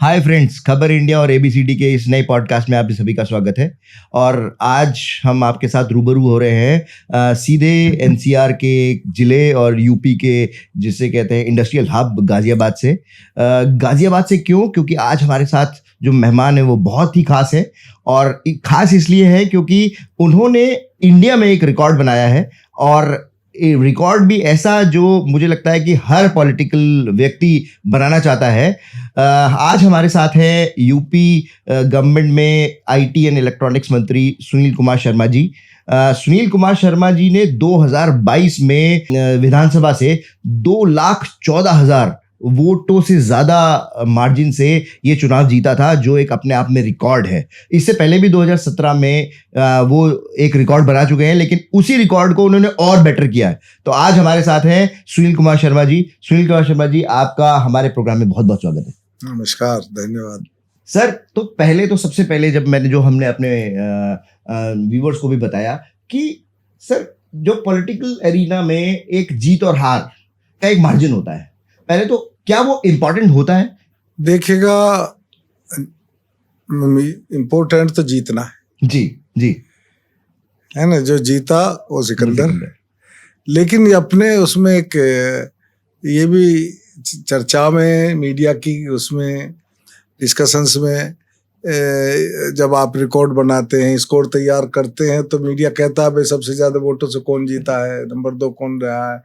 Hi friends, खबर India और ABCD के इस नए पॉडकास्ट में आप सभी का स्वागत है। और आज हम आपके साथ रूबरू हो रहे हैं सीधे एनसीआर के जिले और यूपी के जिसे कहते हैं इंडस्ट्रियल हब गाजियाबाद से। गाजियाबाद से क्यों? क्योंकि आज हमारे साथ जो मेहमान है वो बहुत ही खास है, और खास इसलिए है क्योंकि उन्होंने इंडिया में एक रिकॉर्ड बनाया है, और रिकॉर्ड भी ऐसा जो मुझे लगता है कि हर पॉलिटिकल व्यक्ति बनाना चाहता है। आज हमारे साथ है यूपी गवर्नमेंट में आईटी एंड इलेक्ट्रॉनिक्स मंत्री सुनील कुमार शर्मा जी। सुनील कुमार शर्मा जी ने 2022 में विधानसभा से 2,14,000 वोटों से ज्यादा मार्जिन से ये चुनाव जीता था, जो एक अपने आप में रिकॉर्ड है। इससे पहले भी 2017 में वो एक रिकॉर्ड बना चुके हैं, लेकिन उसी रिकॉर्ड को उन्होंने और बेटर किया है। तो आज हमारे साथ हैं सुनील कुमार शर्मा जी। सुनील कुमार शर्मा जी, आपका हमारे प्रोग्राम में बहुत बहुत स्वागत है। नमस्कार, धन्यवाद सर। तो सबसे पहले जब हमने अपने व्यूअर्स को भी बताया कि सर, जो पॉलिटिकल एरिना में एक जीत और हार का एक मार्जिन होता है, पहले तो क्या वो इम्पोर्टेंट होता है? देखिएगा, इम्पोर्टेंट तो जीतना है। जी जी, है ना। जो जीता वो सिकंदर। लेकिन ये अपने उसमें एक ये भी चर्चा में, मीडिया की उसमें डिस्कशंस में, जब आप रिकॉर्ड बनाते हैं, स्कोर तैयार करते हैं, तो मीडिया कहता है भाई सबसे ज्यादा वोटों से कौन जीता है, नंबर 2 कौन रहा है।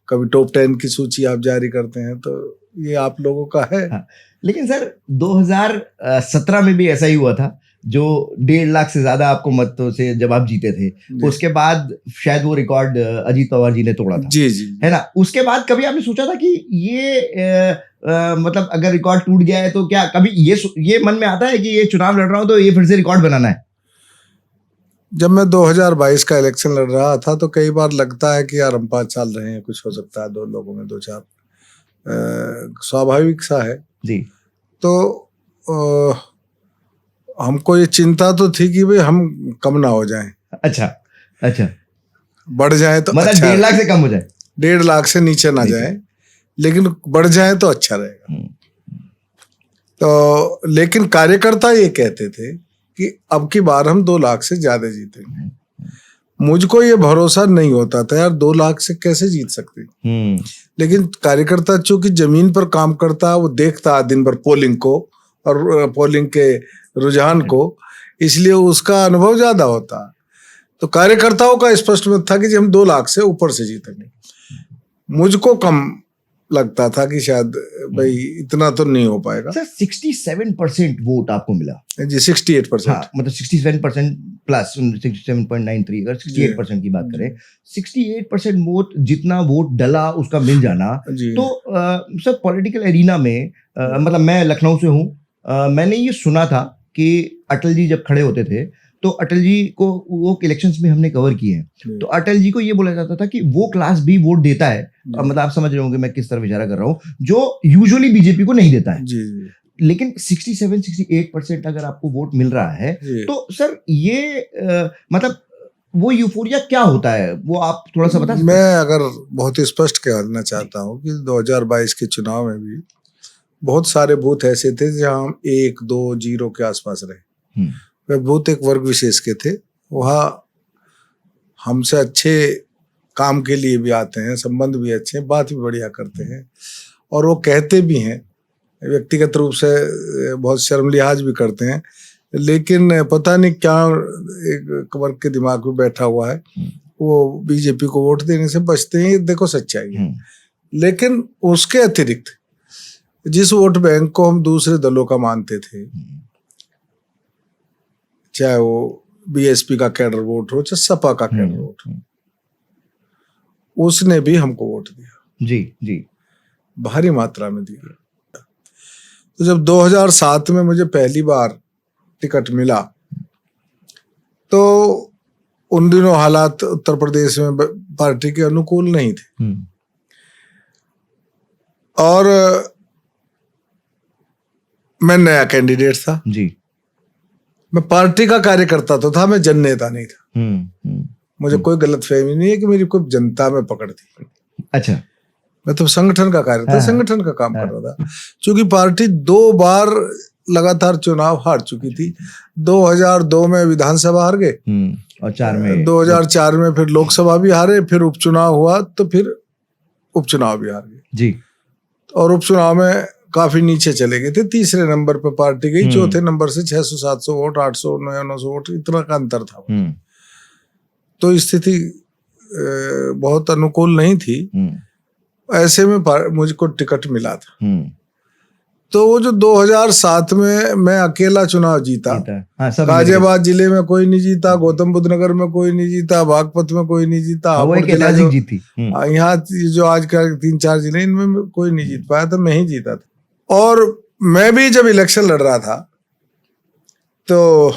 कभी टॉप 10 की सूची आप जारी करते हैं, तो ये आप लोगों का है। हाँ, लेकिन सर 2017 में भी ऐसा ही हुआ था, जो 1.5 लाख से ज्यादा आपको मतों से जब आप जीते थे। उसके बाद शायद वो रिकॉर्ड अजीत पवार जी ने तोड़ा था। जी जी, है ना। उसके बाद कभी आपने सोचा था कि ये मतलब अगर रिकॉर्ड टूट गया है तो क्या कभी ये मन में आता है कि ये चुनाव लड़ रहा हूं तो ये फिर से रिकॉर्ड बनाना है? जब मैं 2022 का इलेक्शन लड़ रहा था तो कई बार लगता है कि यार हम 5 साल रहे हैं, कुछ हो सकता है 2 लोगों में 2-4, स्वाभाविक सा है जी। तो हमको ये चिंता तो थी कि भाई हम कम ना हो जाएं। अच्छा, बढ़ जाए तो मतलब अच्छा, 1.5 लाख से कम हो जाए, 1.5 लाख से नीचे ना जाए, लेकिन बढ़ जाए तो अच्छा रहेगा। तो लेकिन कार्यकर्ता ये कहते थे कि अब की बार हम 2 लाख से ज्यादा जीतेंगे। मुझको ये भरोसा नहीं होता था यार, 2 लाख से कैसे जीत सकते। लेकिन कार्यकर्ता चूंकि जमीन पर काम करता है, वो देखता है दिन भर पोलिंग को और पोलिंग के रुझान को, इसलिए उसका अनुभव ज्यादा होता है। तो कार्यकर्ताओं का स्पष्ट मत था कि हम 2 लाख से ऊपर से जीतेंगे। मुझको कम लगता था कि शायद भाई इतना तो नहीं हो पाएगा। सर 67% वोट आपको मिला जी, 68%। हाँ, मतलब 67% प्लस 67.93, अगर 68% की बात करें, 68% वोट, जितना वोट डला उसका मिल जाना। तो सर पॉलिटिकल एरिना में मतलब मैं लखनऊ से हूँ, मैंने ये सुना था कि अटल जी जब खड़े होते थे तो अटल जी को वो इलेक्शंस में हमने कवर किए हैं, तो अटल जी को ये बोला जाता था कि वो क्लास भी वोट देता है। मतलब आप समझ रहे होंगे मैं किस तरफ इशारा कर रहा हूँ, जो यूजुअली बीजेपी को नहीं देता है। लेकिन 67-68% अगर आपको वोट मिल रहा है, तो सर ये मतलब वो यूफोरिया क्या होता है, वो आप थोड़ा सा बता सकते हैं? मैं अगर बहुत स्पष्ट कहना चाहता हूँ कि 2022 के चुनाव में भी बहुत सारे बूथ ऐसे थे जहाँ हम 1-2-0 के आसपास रहे। वह बूथ एक वर्ग विशेष के थे, वहाँ हमसे अच्छे काम के लिए भी आते हैं, संबंध भी अच्छे हैं, बात भी बढ़िया करते हैं, और वो कहते भी हैं, व्यक्तिगत रूप से बहुत शर्म लिहाज भी करते हैं। लेकिन पता नहीं क्या एक वर्ग के दिमाग में बैठा हुआ है, वो बीजेपी को वोट देने से बचते हैं। देखो सच्चाई है। लेकिन उसके अतिरिक्त जिस वोट बैंक को हम दूसरे दलों का मानते थे, चाहे वो बीएसपी का कैडर वोट हो, चाहे सपा का कैडर वोट हो, उसने भी हमको वोट दिया। जी जी, भारी मात्रा में दिया। तो जब 2007 में मुझे पहली बार टिकट मिला, तो उन दिनों हालात उत्तर प्रदेश में पार्टी के अनुकूल नहीं थे, और मैं नया कैंडिडेट था जी। मैं पार्टी का कार्यकर्ता तो था, मैं जननेता नहीं था। मुझे कोई गलतफहमी नहीं है कि मेरी कोई जनता में पकड़ थी। अच्छा, मैं तो संगठन का कार्यकर्ता, संगठन का काम कर रहा था। क्योंकि पार्टी 2 बार लगातार चुनाव हार चुकी थी। 2002 में विधानसभा हार गए और 2004 में फिर लोकसभा भी हारे, फिर उपचुनाव हुआ तो फिर उपचुनाव भी हार गए जी। और उपचुनाव में काफी नीचे चले गए थे। तीसरे नंबर पर पार्टी गई, चौथे नंबर से 600-700 वोट, 800 900 वोट, इतना का अंतर था। तो स्थिति बहुत अनुकूल नहीं थी। ऐसे में मुझको टिकट मिला था। तो वो जो 2007 में मैं अकेला चुनाव जीता। हाँ, गाजियाबाद जिले में कोई नहीं जीता, गौतम बुद्ध नगर में कोई नहीं जीता, बागपत में कोई नहीं जीता, यहाँ जो आज का 3-4 जिले इनमें कोई नहीं जीत पाया था, मैं ही जीता था। और मैं भी जब इलेक्शन लड़ रहा था तो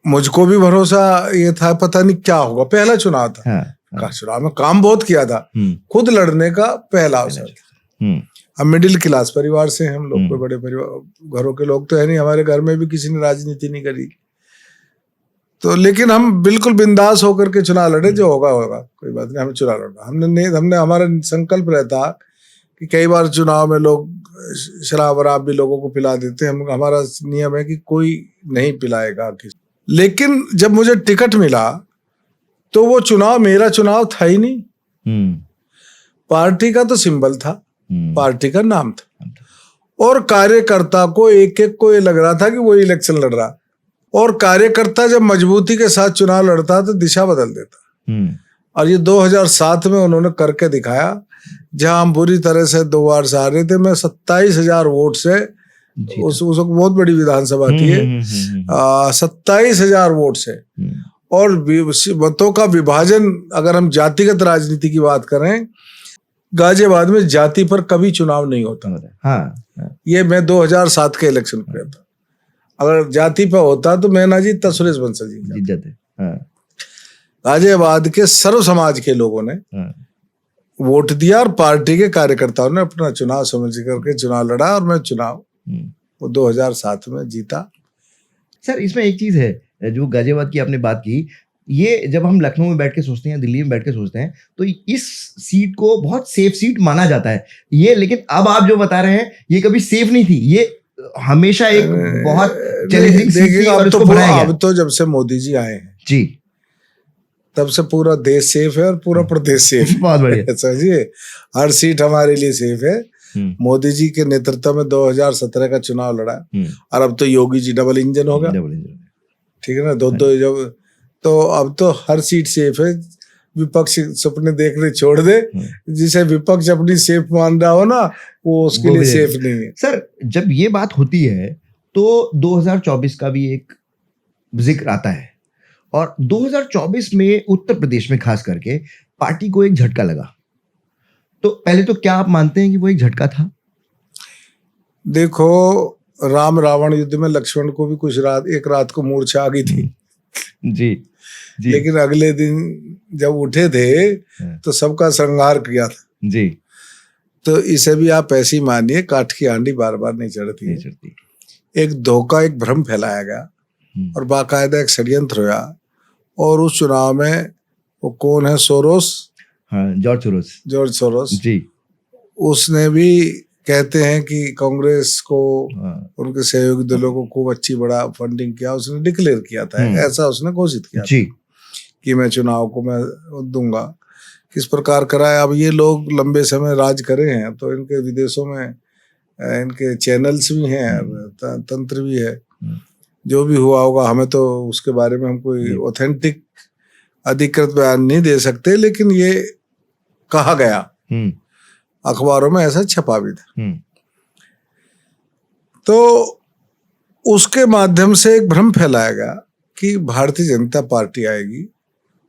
मुझको भी भरोसा ये था, पता नहीं क्या होगा, पहला चुनाव था। चुनाव में काम बहुत किया था, खुद लड़ने का पहला अवसर था। हम मिडिल क्लास परिवार से, हम लोग कोई बड़े परिवार घरों के लोग तो है नहीं, हमारे घर में भी किसी ने राजनीति नहीं करी। तो लेकिन हम बिल्कुल बिंदास होकर के चुनाव लड़े, जो होगा होगा, कोई बात नहीं, हमें चुनाव लड़ना। हमने हमारा संकल्प रहता कि कई बार चुनाव में लोग शराब वराब भी लोगों को पिला देते हैं, हमारा नियम है कि कोई नहीं पिलाएगा किसी। लेकिन जब मुझे टिकट मिला तो वो चुनाव मेरा चुनाव था ही नहीं। पार्टी का तो सिंबल था, पार्टी का नाम था, और कार्यकर्ता को एक एक को ये लग रहा था कि वो इलेक्शन लड़ रहा। और कार्यकर्ता जब मजबूती के साथ चुनाव लड़ता तो दिशा बदल देता। और ये 2007 में उन्होंने करके दिखाया, जहां हम बुरी तरह से 2 बार से हारे थे। मैं 27,000 वोट से, उस वक्त बहुत बड़ी विधानसभा थी, 27,000 वोट से। और मतों का विभाजन, अगर हम जातिगत राजनीति की बात करें, गाजियाबाद में जाति पर कभी चुनाव नहीं होता। हाँ। ये मैं 2007 के इलेक्शन पे था। अगर जाति पे होता तो मैं ना जीतता, सुरेश बंसल जीत जाते। गाजियाबाद के सर्व समाज के लोगों ने वोट दिया और पार्टी के कार्यकर्ताओं ने अपना चुनाव समझ करके चुनाव लड़ा, और मैं चुनाव वो 2007 में जीता। सर, इसमें एक चीज है, जो गाजियाबाद की आपने बात की, ये जब हम लखनऊ में बैठ के सोचते हैं, दिल्ली में बैठ के सोचते हैं, तो इस सीट को बहुत सेफ सीट माना जाता है ये। लेकिन अब आप जो बता रहे हैं, ये कभी सेफ नहीं थी, ये हमेशा एक बहुत चैलेंजिंग सीट थी, और इसको बनाया गया। अब तो जब से मोदी जी आए हैं जी, तब से पूरा देश सेफ है और पूरा प्रदेश सेफ है। बहुत बढ़िया। समझिए, हर सीट हमारे लिए सेफ है। मोदी जी के नेतृत्व में 2017 का चुनाव लड़ा, और अब तो योगी जी डबल इंजन होगा, ठीक है ना, दो जब, तो अब तो हर सीट सेफ है। विपक्ष सपने देखने छोड़ दे, जिसे विपक्ष अपनी सेफ मान रहा हो ना, वो उसके लिए सेफ नहीं है। सर, जब ये बात होती है तो 2024 का भी एक जिक्र आता है, और 2024 में उत्तर प्रदेश में खास करके पार्टी को एक झटका लगा। तो पहले तो क्या आप मानते हैं कि वो एक झटका था? देखो, राम रावण युद्ध में लक्ष्मण को भी एक रात को मूर्छा आ गई थी। जी। लेकिन अगले दिन जब उठे थे तो सबका श्रृंगार किया था। जी। तो इसे भी आप ऐसी मानिए, काठ की आंडी बार बार नहीं चढ़ती। एक धोखा, एक भ्रम फैलाया गया, और बाकायदा एक षड्यंत्र हुआ। और उस चुनाव में वो कौन है, जॉर्ज सोरोस जी, उसने भी, कहते हैं कि कांग्रेस को, उनके सहयोगी दलों को खूब अच्छी बड़ा फंडिंग किया। उसने डिक्लेयर किया था, ऐसा उसने घोषित किया जी, कि मैं चुनाव को मैं दूंगा। किस प्रकार कराया, अब ये लोग लंबे समय राज करे हैं, तो इनके विदेशों में इनके चैनल्स भी हैं, तंत्र भी है। जो भी हुआ होगा, हमें तो उसके बारे में हम कोई ऑथेंटिक अधिकृत बयान नहीं दे सकते, लेकिन ये कहा गया, अखबारों में ऐसा छपा भी था। तो उसके माध्यम से एक भ्रम फैलाया गया कि भारतीय जनता पार्टी आएगी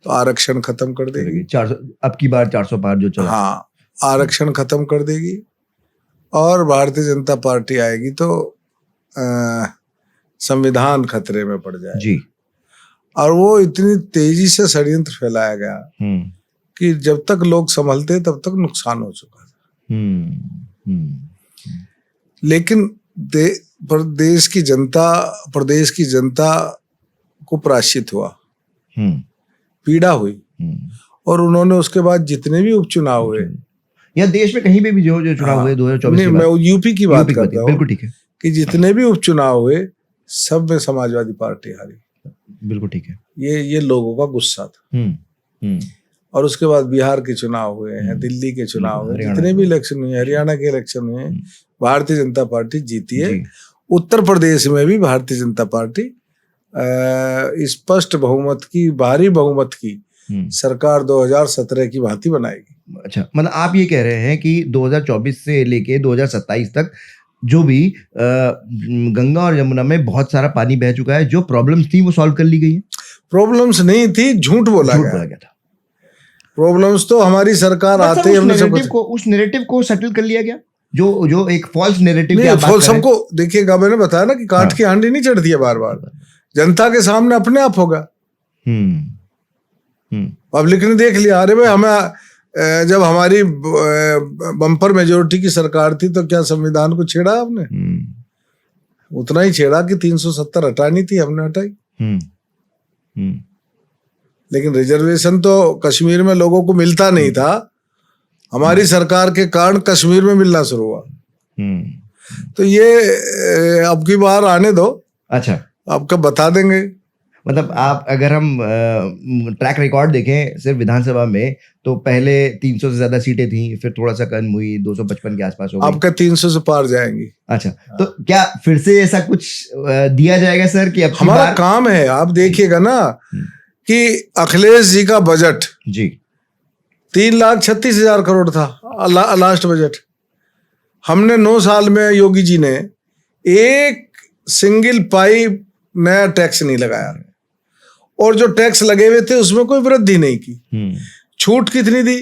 तो आरक्षण खत्म कर देगी। 400, अब की बार 400 पार जो चला, हाँ, आरक्षण खत्म कर देगी, और भारतीय जनता पार्टी आएगी तो संविधान खतरे में पड़ जाएगा जी। और वो इतनी तेजी से षड्यंत्र फैलाया गया कि जब तक लोग संभलते तब तक नुकसान हो चुका था। लेकिन प्रदेश की जनता को प्रायश्चित हुआ, पीड़ा हुई, और उन्होंने उसके बाद जितने भी उपचुनाव हुए, या देश में कहीं भी जो चुनाव हुए 2024 नहीं, मैं यूपी की बात करता हूँ, बिल्कुल ठीक है, कि जितने भी उपचुनाव हुए सब में समाजवादी पार्टी हारी। बिल्कुल ठीक है। ये लोगों का गुस्सा था। और उसके बाद बिहार के चुनाव हुए हैं, दिल्ली के चुनाव हुए, जितने भी इलेक्शन हुए, हरियाणा के इलेक्शन हुए, भारतीय जनता पार्टी जीती है। उत्तर प्रदेश में भी भारतीय जनता पार्टी स्पष्ट बहुमत की, भारी बहुमत की सरकार 2017 की भांति बनाएगी। अच्छा, मतलब आप ये कह रहे हैं कि 2024 से लेके 2027 तक जो भी गंगा और यमुना में बहुत सारा पानी बह चुका है, जो प्रॉब्लम्स थी वो सॉल्व कर ली गई है? प्रॉब्लम्स नहीं थी, झूठ बोला गया था। प्रॉब्लम्स तो हमारी सरकार आते ही हमने उस नैरेटिव को सेटल कर लिया गया, जो एक फॉल्स नैरेटिव की बात कर रहे हैं। हमको देखिएगा, मैंने बताया ना कि काट की हांडी नहीं चढ़ती है बार बार, जनता के सामने अपने आप होगा। पब्लिक ने देख लिया, अरे भाई हमें जब हमारी बम्पर मेजोरिटी की सरकार थी तो क्या संविधान को छेड़ा आपने? उतना ही छेड़ा कि 370 हटानी थी, हमने हटाई। लेकिन रिजर्वेशन तो कश्मीर में लोगों को मिलता नहीं था, हमारी सरकार के कारण कश्मीर में मिलना शुरू हुआ। तो ये अब की बार आने दो। अच्छा, आपका बता देंगे। मतलब आप अगर हम ट्रैक रिकॉर्ड देखें सिर्फ विधानसभा में, तो पहले 300 से ज्यादा सीटें थी, फिर थोड़ा सा कम हुई, 255 के आसपास हो गई। आपका 300 से पार जाएंगी। अच्छा, तो क्या फिर से ऐसा कुछ दिया जाएगा सर कि अब हमारा काम है? आप देखिएगा ना कि अखिलेश जी का बजट जी 3,36,000 करोड़ था लास्ट बजट। हमने 9 साल में योगी जी ने एक सिंगल पाई नया टैक्स नहीं लगाया, और जो टैक्स लगे हुए थे उसमें कोई वृद्धि नहीं की। छूट कितनी दी?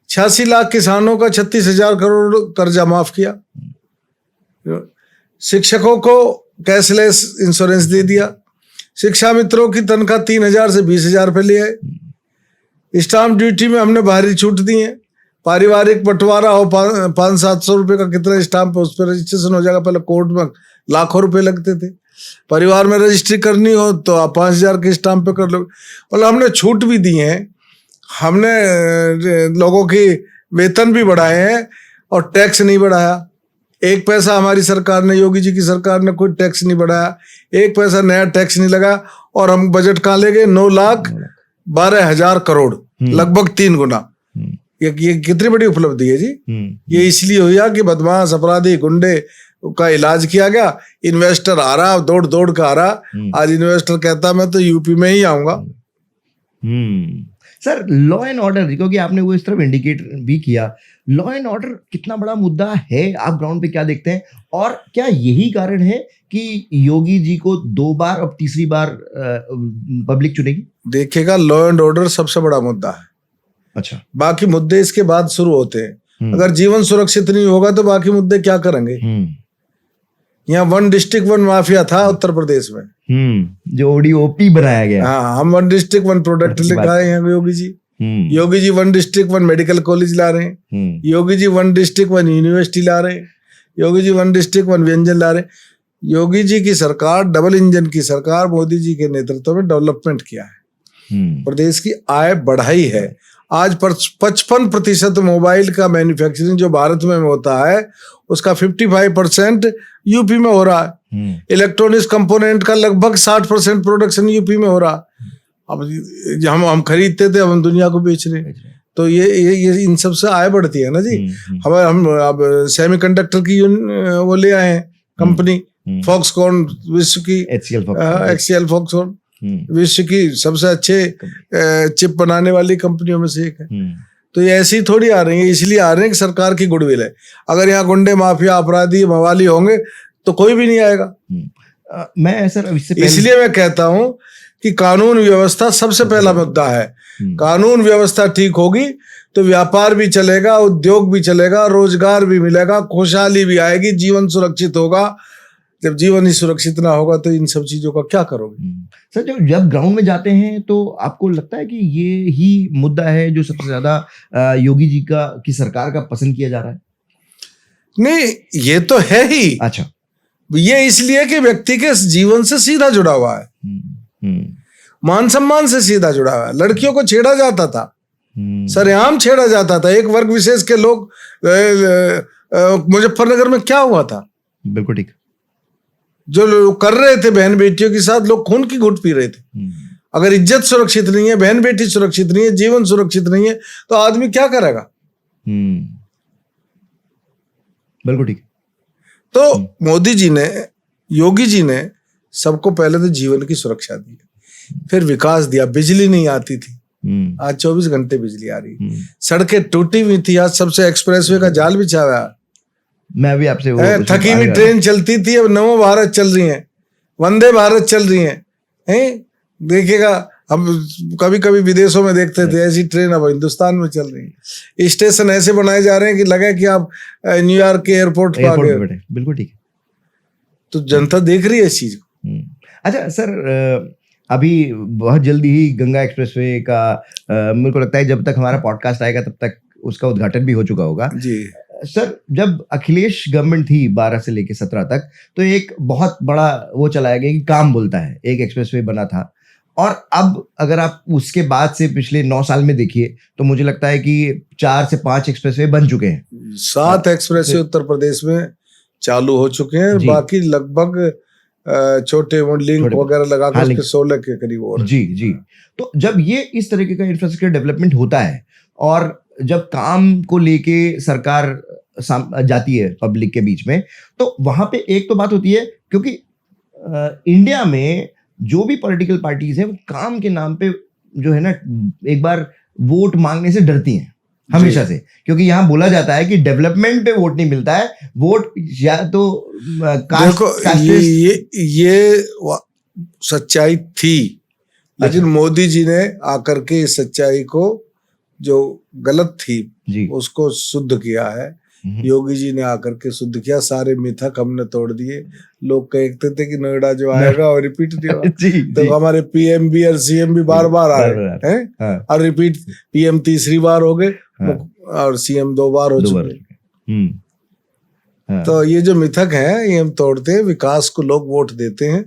86 लाख किसानों का 36,000 करोड़ कर्जा माफ किया। शिक्षकों को कैशलेस इंश्योरेंस दे दिया। शिक्षा मित्रों की तनख्वाह 3,000 से 20,000 पे ले आए। स्टाम्प ड्यूटी में हमने भारी छूट दी है। पारिवारिक बंटवारा हो 500-700 रुपए का कितना स्टाम्प है, उस पर रजिस्ट्रेशन हो जाएगा। पहले कोर्ट में लाखों रुपए लगते थे। परिवार में रजिस्ट्री करनी हो तो आप 5,000 के स्टाम्प पे कर लो। मतलब हमने छूट भी दी है, हमने लोगों की वेतन भी बढ़ाए हैं और टैक्स नहीं बढ़ाया। एक पैसा हमारी सरकार ने, योगी जी की सरकार ने कोई टैक्स नहीं बढ़ाया, एक पैसा नया टैक्स नहीं लगा। और हम बजट कहाँ ले गए? 9,12,000 करोड़, लगभग 3 गुना। ये कितनी बड़ी उपलब्धि है जी। ये इसलिए हुआ कि बदमाश, अपराधी, गुंडे का इलाज किया गया। इन्वेस्टर आ रहा, दौड़ दौड़ का आ रहा। आज इन्वेस्टर कहता मैं तो यूपी में ही आऊंगा। सर, लॉ एंड ऑर्डर, क्योंकि आपने वो इस तरफ इंडिकेट भी किया, लॉ एंड ऑर्डर कितना बड़ा मुद्दा है? आप ग्राउंड पे क्या देखते हैं? और क्या यही कारण है कि योगी जी को 2 बार, अब तीसरी बार पब्लिक चुनेगी? देखिएगा, लॉ एंड ऑर्डर सबसे बड़ा मुद्दा है। अच्छा, बाकी मुद्दे इसके बाद शुरू होते हैं। अगर जीवन सुरक्षित नहीं होगा तो बाकी मुद्दे क्या करेंगे? यहाँ 1 डिस्ट्रिक्ट 1 माफिया था उत्तर प्रदेश में, जो ODOP बनाया गया। हाँ, हम 1 डिस्ट्रिक्ट 1 प्रोडक्ट लेकर आए हैं Yogi ji. Yogi ji 1 district 1 medical college ला रहे हैं। योगी जी 1 डिस्ट्रिक्ट 1 यूनिवर्सिटी ला रहे हैं। योगी जी 1 डिस्ट्रिक्ट 1 व्यंजन ला रहे हैं। योगी जी की सरकार, डबल इंजन की सरकार, मोदी जी के नेतृत्व में डेवलपमेंट किया है, प्रदेश की आय बढ़ाई है। आज 55% मोबाइल का मैन्युफैक्चरिंग जो भारत में होता है उसका 55% यूपी में हो रहा है। इलेक्ट्रॉनिक्स कंपोनेंट का लगभग 60% प्रोडक्शन यूपी में हो रहा है। अब हम खरीदते थे, हम दुनिया को बेच रहे हैं। तो ये इन सब से आय बढ़ती है ना जी। हम अब सेमीकंडक्टर की वो ले आए हैं कंपनी, फॉक्सकॉन, विश्व की HCL फॉक्सकॉन विश्व की सबसे अच्छे चिप बनाने वाली कंपनियों में से एक है। तो ये ऐसी थोड़ी आ रही है, इसलिए आ रहे हैं कि सरकार की गुडविल है। अगर यहाँ गुंडे, माफिया, अपराधी, मवाली होंगे तो कोई भी नहीं आएगा। मैं सर इसलिए मैं कहता हूँ कि कानून व्यवस्था सबसे पहला मुद्दा है। कानून व्यवस्था ठीक होगी तो व्यापार भी चलेगा, उद्योग भी चलेगा, रोजगार भी मिलेगा, खुशहाली भी आएगी, जीवन सुरक्षित होगा। जब जीवन ही सुरक्षित ना होगा तो इन सब चीजों का क्या करोगे? सर, जब ग्राउंड में जाते हैं तो आपको लगता है कि ये ही मुद्दा है जो सबसे ज्यादा योगी जी की सरकार का पसंद किया जा रहा है? नहीं, ये तो है ही। अच्छा, ये इसलिए कि व्यक्ति के जीवन से सीधा जुड़ा हुआ है, मान सम्मान से सीधा जुड़ा हुआ है। लड़कियों को छेड़ा जाता था, सरेआम छेड़ा जाता था। एक वर्ग विशेष के लोग, मुजफ्फरनगर में क्या हुआ था? बिल्कुल ठीक। जो लोग कर रहे थे बहन बेटियों के साथ, लोग खून की घुट पी रहे थे। अगर इज्जत सुरक्षित नहीं है, बहन बेटी सुरक्षित नहीं है, जीवन सुरक्षित नहीं है, तो आदमी क्या करेगा? बिल्कुल ठीक। तो मोदी जी ने, योगी जी ने सबको पहले तो जीवन की सुरक्षा दी, फिर विकास दिया। बिजली नहीं आती थी, आज 24 घंटे बिजली आ रही। सड़कें टूटी हुई थी, आज सबसे एक्सप्रेसवे का जाल बिछा हुआ है। मैं भी आपसे थकी हुई ट्रेन चलती थी, अब नमो भारत चल रही है, वंदे भारत चल रही है। देखिएगा, हम कभी कभी विदेशों में देखते थे ऐसी ट्रेन अब हिंदुस्तान में चल रही है। स्टेशन ऐसे बनाए जा रहे हैं कि लगे कि आप न्यूयॉर्क के एयरपोर्ट पर आ गए। बिल्कुल ठीक है। तो जनता देख रही है इस चीज को। अच्छा सर, अभी बहुत जल्दी ही गंगा एक्सप्रेसवे का मेरे को लगता है जब तक हमारा पॉडकास्ट आएगा तब तक उसका उद्घाटन भी हो चुका होगा जी। सर, जब अखिलेश गवर्नमेंट थी 12 से लेके 17 तक, तो एक बहुत बड़ा वो चलाया गया कि काम बोलता है, एक एक्सप्रेसवे बना था। और अब अगर आप उसके बाद से पिछले 9 साल में देखिए तो मुझे लगता है कि 4 से 5 एक्सप्रेसवे बन चुके हैं। 7 एक्सप्रेसवे उत्तर प्रदेश में चालू हो चुके हैं, बाकी लगभग छोटे लिंक वगैरह लगा कर उसके 16 के करीब हो रहे हैं। जी। तो जब ये इस तरीके का इंफ्रास्ट्रक्चर डेवलपमेंट होता है और जब काम को लेके सरकार जाती है पब्लिक के बीच में, तो वहां पे एक तो बात होती है, क्योंकि इंडिया में जो भी पॉलिटिकल पार्टीज हैं वो काम के नाम पे जो है ना, एक बार वोट मांगने से डरती हैं हमेशा से, क्योंकि यहाँ बोला जाता है कि डेवलपमेंट पे वोट नहीं मिलता है, वोट या तो ये सच्चाई थी। लेकिन मोदी जी ने आकर के इस सच्चाई को जो गलत थी उसको शुद्ध किया है। योगी जी ने आकर के शुद्ध किया, सारे मिथक हमने तोड़ दिए। लोग कहते थे कि नोएडा जो आएगा और रिपीट नहीं होगा, तो हमारे पीएम भी और सीएम भी बार बार आ रहे हैं और रिपीट। पीएम तीसरी बार हो गए और सीएम 2 बार हो चुके। तो ये जो मिथक है ये हम तोड़ते हैं। विकास को लोग वोट देते हैं,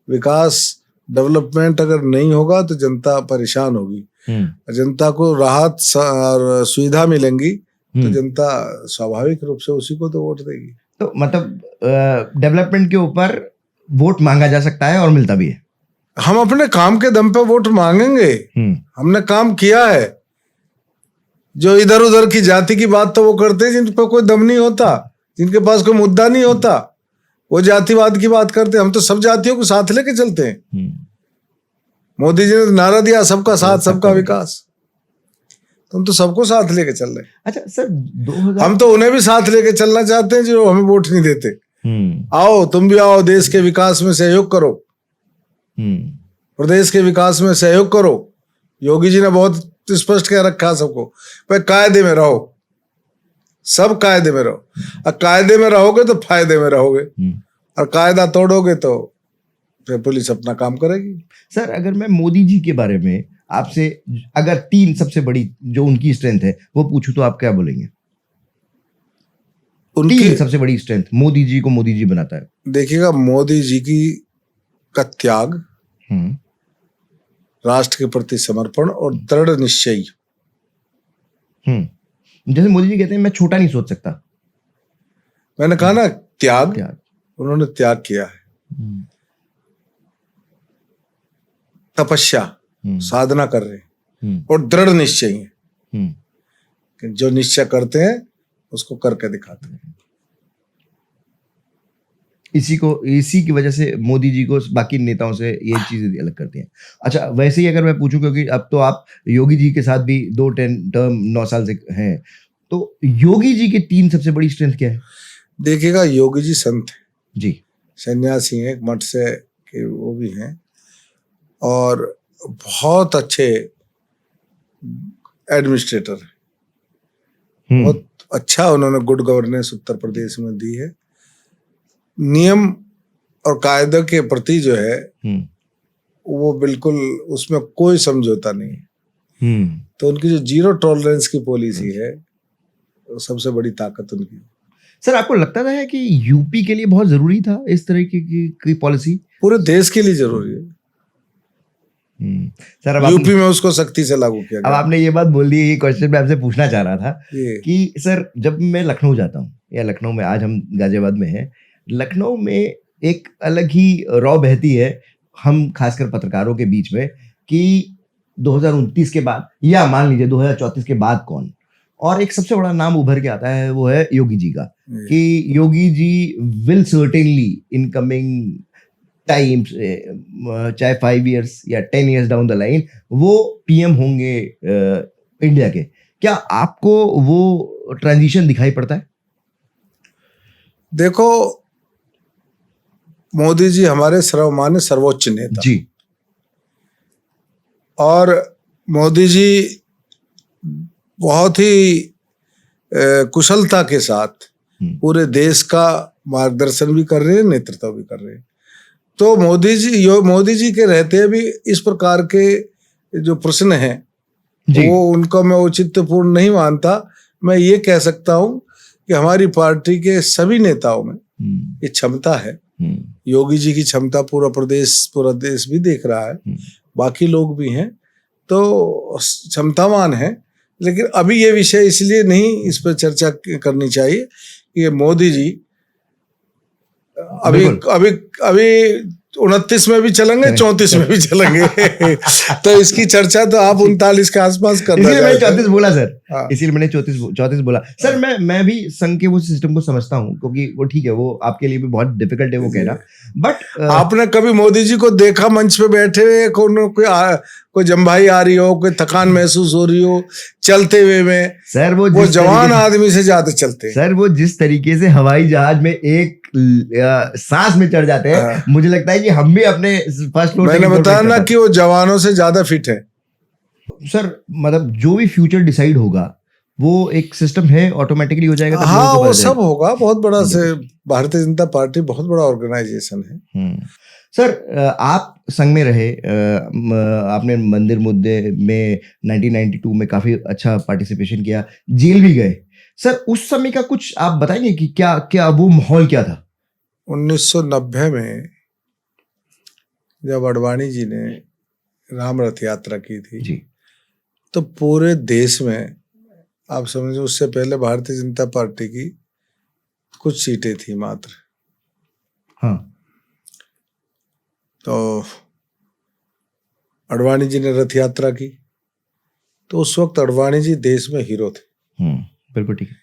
विकास डेवलपमेंट अगर नहीं होगा तो जनता परेशान होगी। जनता को राहत और सुविधा मिलेंगी तो जनता स्वाभाविक रूप से उसी को तो वोट देगी। तो मतलब डेवलपमेंट के ऊपर वोट मांगा जा सकता है और मिलता भी है। हम अपने काम के दम पे वोट मांगेंगे। हमने काम किया है। जो इधर उधर की जाति की बात तो वो करते हैं जिन पर कोई दम नहीं होता, जिनके पास कोई मुद्दा नहीं होता, वो जातिवाद की बात करते हैं। हम तो सब जातियों को साथ लेके चलते हैं। मोदी जी ने नारा दिया सबका साथ सबका विकास, तो हम तो सबको साथ लेके चल रहे हैं। अच्छा सर, हम तो उन्हें भी साथ लेके चलना चाहते हैं जो हमें वोट नहीं देते। आओ, तुम भी आओ, देश के विकास में सहयोग करो, प्रदेश के विकास में सहयोग करो। योगी जी ने बहुत स्पष्ट कह रखा सबको, भाई कायदे में रहो, सब कायदे में रहो। और कायदे में रहोगे तो फायदे में रहोगे, और कायदा तोड़ोगे तो फिर पुलिस अपना काम करेगी। सर, अगर मैं मोदी जी के बारे में आपसे अगर 3 सबसे बड़ी जो उनकी स्ट्रेंथ है वो पूछूं तो आप क्या बोलेंगे? उनकी 3 सबसे बड़ी स्ट्रेंथ मोदी जी को मोदी जी बनाता है। देखिएगा, मोदी जी का त्याग, राष्ट्र के प्रति समर्पण और दृढ़ निश्चय। जैसे मोदी जी कहते हैं मैं छोटा नहीं सोच सकता। मैंने कहा ना, त्याग। उन्होंने त्याग किया है, तपस्या, साधना कर रहे हैं और दृढ़ निश्चय है कि जो निश्चय करते हैं उसको करके दिखाते हैं। इसी की वजह से मोदी जी को बाकी नेताओं से ये चीजें अलग करती हैं। अच्छा, वैसे ही अगर मैं पूछूं, क्योंकि अब तो आप योगी जी के साथ भी 2 टर्म 9 साल से हैं, तो योगी जी के 3 सबसे बड़ी स्ट्रेंथ क्या है? देखिएगा, योगी जी संत हैं जी, सन्यासी हैं, एक मठ से के वो भी हैं, और बहुत अच्छे एडमिनिस्ट्रेटर हैं। बहुत अच्छा उन्होंने गुड गवर्नेंस उत्तर प्रदेश में दी है। नियम और कायदे के प्रति जो है वो बिल्कुल, उसमें कोई समझौता नहीं है। तो उनकी जो 0 टॉलरेंस की पॉलिसी है वो सबसे बड़ी ताकत उनकी। सर, आपको लगता था कि यूपी के लिए बहुत जरूरी था इस तरह की पॉलिसी? पूरे देश के लिए जरूरी है। सर, अब यूपी में उसको सख्ती से लागू किया गया। अब आपने ये बात बोल दी, ये क्वेश्चन मैं आपसे पूछना चाह रहा था कि सर, जब मैं लखनऊ जाता हूँ, या लखनऊ में, आज हम गाजियाबाद में हैं, लखनऊ में एक अलग ही रौ बहती है, हम खासकर पत्रकारों के बीच में, कि 2029 के बाद या मान लीजिए 2034 के बाद कौन, और एक सबसे बड़ा नाम उभर के आता है वो है योगी जी का, कि Yogi ji will certainly in coming times, चाहे 5 इयर्स या 10 इयर्स डाउन द लाइन, वो पीएम होंगे इंडिया के। क्या आपको वो ट्रांजिशन दिखाई पड़ता है? देखो, मोदी जी हमारे सर्वमान्य सर्वोच्च नेता जी, और मोदी जी बहुत ही कुशलता के साथ पूरे देश का मार्गदर्शन भी कर रहे हैं, नेतृत्व भी कर रहे हैं। तो मोदी जी के रहते भी इस प्रकार के जो प्रश्न हैं वो उनको मैं औचित्यपूर्ण नहीं मानता। मैं ये कह सकता हूं कि हमारी पार्टी के सभी नेताओं में ये क्षमता है। योगी जी की क्षमता पूरा देश भी देख रहा है, बाकी लोग भी हैं, तो क्षमतावान है। लेकिन अभी ये विषय इसलिए नहीं इस पर चर्चा करनी चाहिए कि मोदी जी अभी 29 में भी चलेंगे, 34 में भी चलेंगे। तो इसकी चर्चा तो आप 39 के आसपास करना इसलिए मैंने 34 बोला सर। हाँ। इसीलिए मैंने 34 बोला सर। मैं भी संघ के वो सिस्टम को समझता हूँ, क्योंकि वो ठीक है, वो आपके लिए भी बहुत डिफिकल्ट है वो कहना। बट आपने कभी मोदी जी को देखा मंच पे बैठे हुए, कोई जम्भाई आ रही हो, कोई थकान महसूस हो रही हो चलते हुए में? सर वो जवान आदमी से ज्यादा चलते। सर वो जिस तरीके से हवाई जहाज में एक सांस में चढ़ जाते हैं, मुझे लगता है कि हम भी अपने फर्स्ट फ्लोर, मैंने बताया ना कि वो जवानों से ज्यादा फिट है। सर मतलब जो भी फ्यूचर डिसाइड होगा वो एक सिस्टम है, ऑटोमेटिकली हो जाएगा। हाँ, वो सब होगा। बहुत बड़ा से भारतीय जनता पार्टी बहुत बड़ा ऑर्गेनाइजेशन है। सर आप संघ में रहे, आपने मंदिर मुद्दे में 1992 में काफी अच्छा पार्टिसिपेशन किया, जेल भी गए। सर उस समय का कुछ आप बताएंगे कि क्या वो माहौल क्या था? 1990 में जब अडवाणी जी ने राम रथ यात्रा की थी जी, तो पूरे देश में आप समझो, उससे पहले भारतीय जनता पार्टी की कुछ सीटें थी मात्र। हाँ। तो अडवाणी जी ने रथ यात्रा की, तो उस वक्त अडवाणी जी देश में हीरो थे। बिल्कुल ठीक है।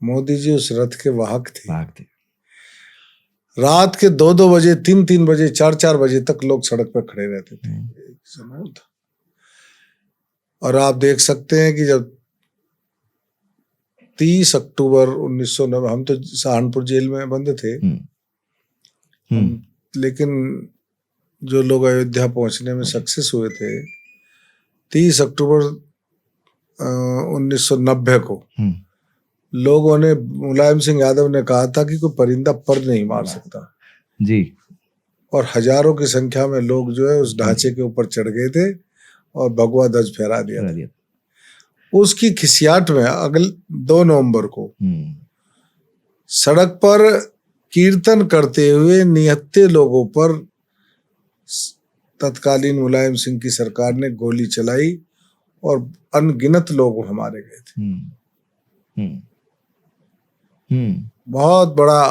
मोदी जी उस रथ के वाहक थे। रात के 2-2 बजे, 3-3 बजे, 4-4 बजे तक लोग सड़क पर खड़े रहते थे। एक समय था। और आप देख सकते हैं कि जब 30 अक्टूबर 1990, हम तो सहारनपुर जेल में बंद थे, लेकिन जो लोग अयोध्या पहुंचने में सक्सेस हुए थे, 30 अक्टूबर 1990 को लोगों ने, मुलायम सिंह यादव ने कहा था कि कोई परिंदा पर नहीं मार सकता जी, और हजारों की संख्या में लोग जो है उस ढांचे के ऊपर चढ़ गए थे और भगवा ध्वज फहरा दिया। उसकी खिसियाट में अगले 2 नवंबर को सड़क पर कीर्तन करते हुए निहत्थे लोगों पर तत्कालीन मुलायम सिंह की सरकार ने गोली चलाई और अनगिनत लोग हमारे गए थे। बहुत बड़ा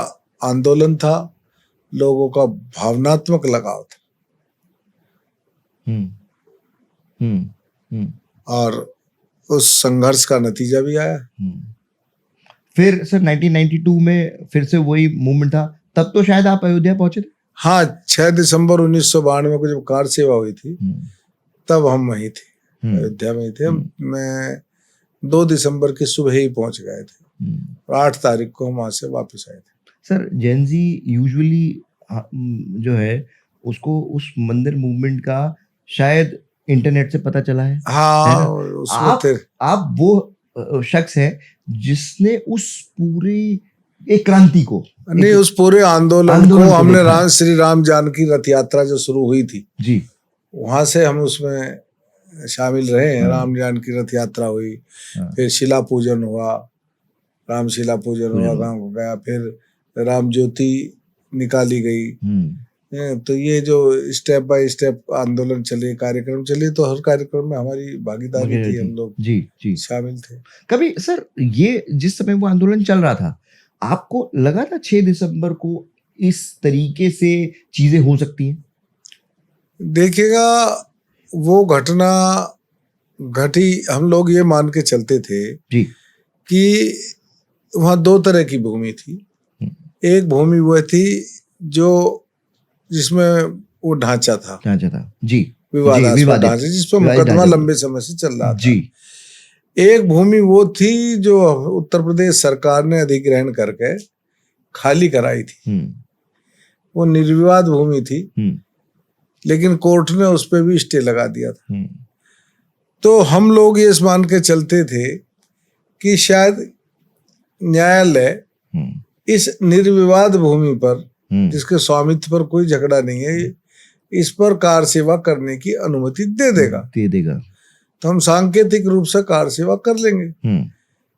आंदोलन था, लोगों का भावनात्मक लगाव था। और उस संघर्ष का नतीजा भी आया। फिर सर 1992 में फिर से वही मूवमेंट था, तब तो शायद आप अयोध्या पहुंचे थे। हाँ, 6 दिसंबर 1992 को जब कार सेवा हुई थी तब हम वहीं थे, अयोध्या में ही थे। मैं 2 दिसंबर की सुबह ही पहुंच गए थे और 8 तारीख को हम वहां से वापस आए थे। सर जेन ज़ी यूजुअली जो है उसको उस मंदिर मूवमेंट का शायद इंटरनेट से पता चला है। हाँ, आप वो शख्स है जिसने उस पूरी एक क्रांति को, नहीं, उस पूरे आंदोलन को हमने श्री राम जानकी रथ यात्रा जो शुरू हुई थी जी, वहां से हम उसमें शामिल रहे हैं। राम जानकी रथ यात्रा हुई, फिर शिला पूजन हुआ, राम शिला पूजन हुआ, गांव को गया, फिर राम ज्योति निकाली गई। तो ये जो स्टेप बाय स्टेप आंदोलन चले, कार्यक्रम चले, तो हर कार्यक्रम में हमारी भागीदारी थी, हम लोग जी शामिल थे। कभी सर ये जिस समय वो आंदोलन चल रहा था, आपको लगा था 6 दिसंबर को इस तरीके से चीजें हो सकती हैं? देखिएगा, वो घटना घटी, हम लोग ये मान के चलते थे जी। कि वहाँ दो तरह की भूमि थी। एक भूमि वो थी जो जिसमें वो ढांचा था जी, विवादास्पद ढांचा, जिस पर मुकदमा लंबे समय से चल रहा था। जी। एक भूमि वो थी जो उत्तर प्रदेश सरकार ने अधिग्रहण करके खाली कराई थी। वो निर्विवाद भूमि थी, लेकिन कोर्ट ने उस पर भी स्टे लगा दिया था। तो हम लोग ये मान के चलते थे कि शायद न्यायालय इस निर्विवाद भूमि पर, जिसके स्वामित्व पर कोई झगड़ा नहीं है, इस पर कार सेवा करने की अनुमति दे देगा। तो हम सांकेतिक रूप से कार सेवा कर लेंगे।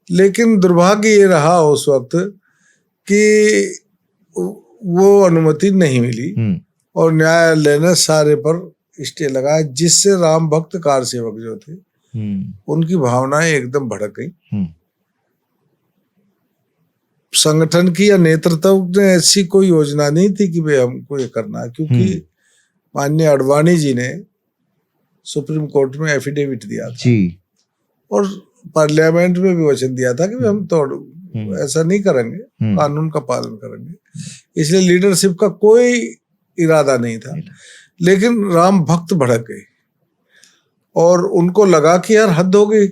लेकिन दुर्भाग्य ये रहा उस वक्त कि वो अनुमति नहीं मिली और न्यायालय ने सारे पर स्टे लगाया, जिससे राम भक्त कार सेवक जो थे उनकी भावनाएं एकदम भड़क गई। संगठन की या नेतृत्व ने ऐसी कोई योजना नहीं थी कि भाई हमको ये करना है, क्योंकि माननीय अडवाणी जी ने सुप्रीम कोर्ट में एफिडेविट दिया था जी। और पार्लियामेंट में भी वचन दिया था कि हम तो ऐसा नहीं करेंगे, कानून का पालन करेंगे। इसलिए लीडरशिप का कोई इरादा नहीं था। लेकिन राम भक्त भड़क गए और उनको लगा कि यार हद हो गई,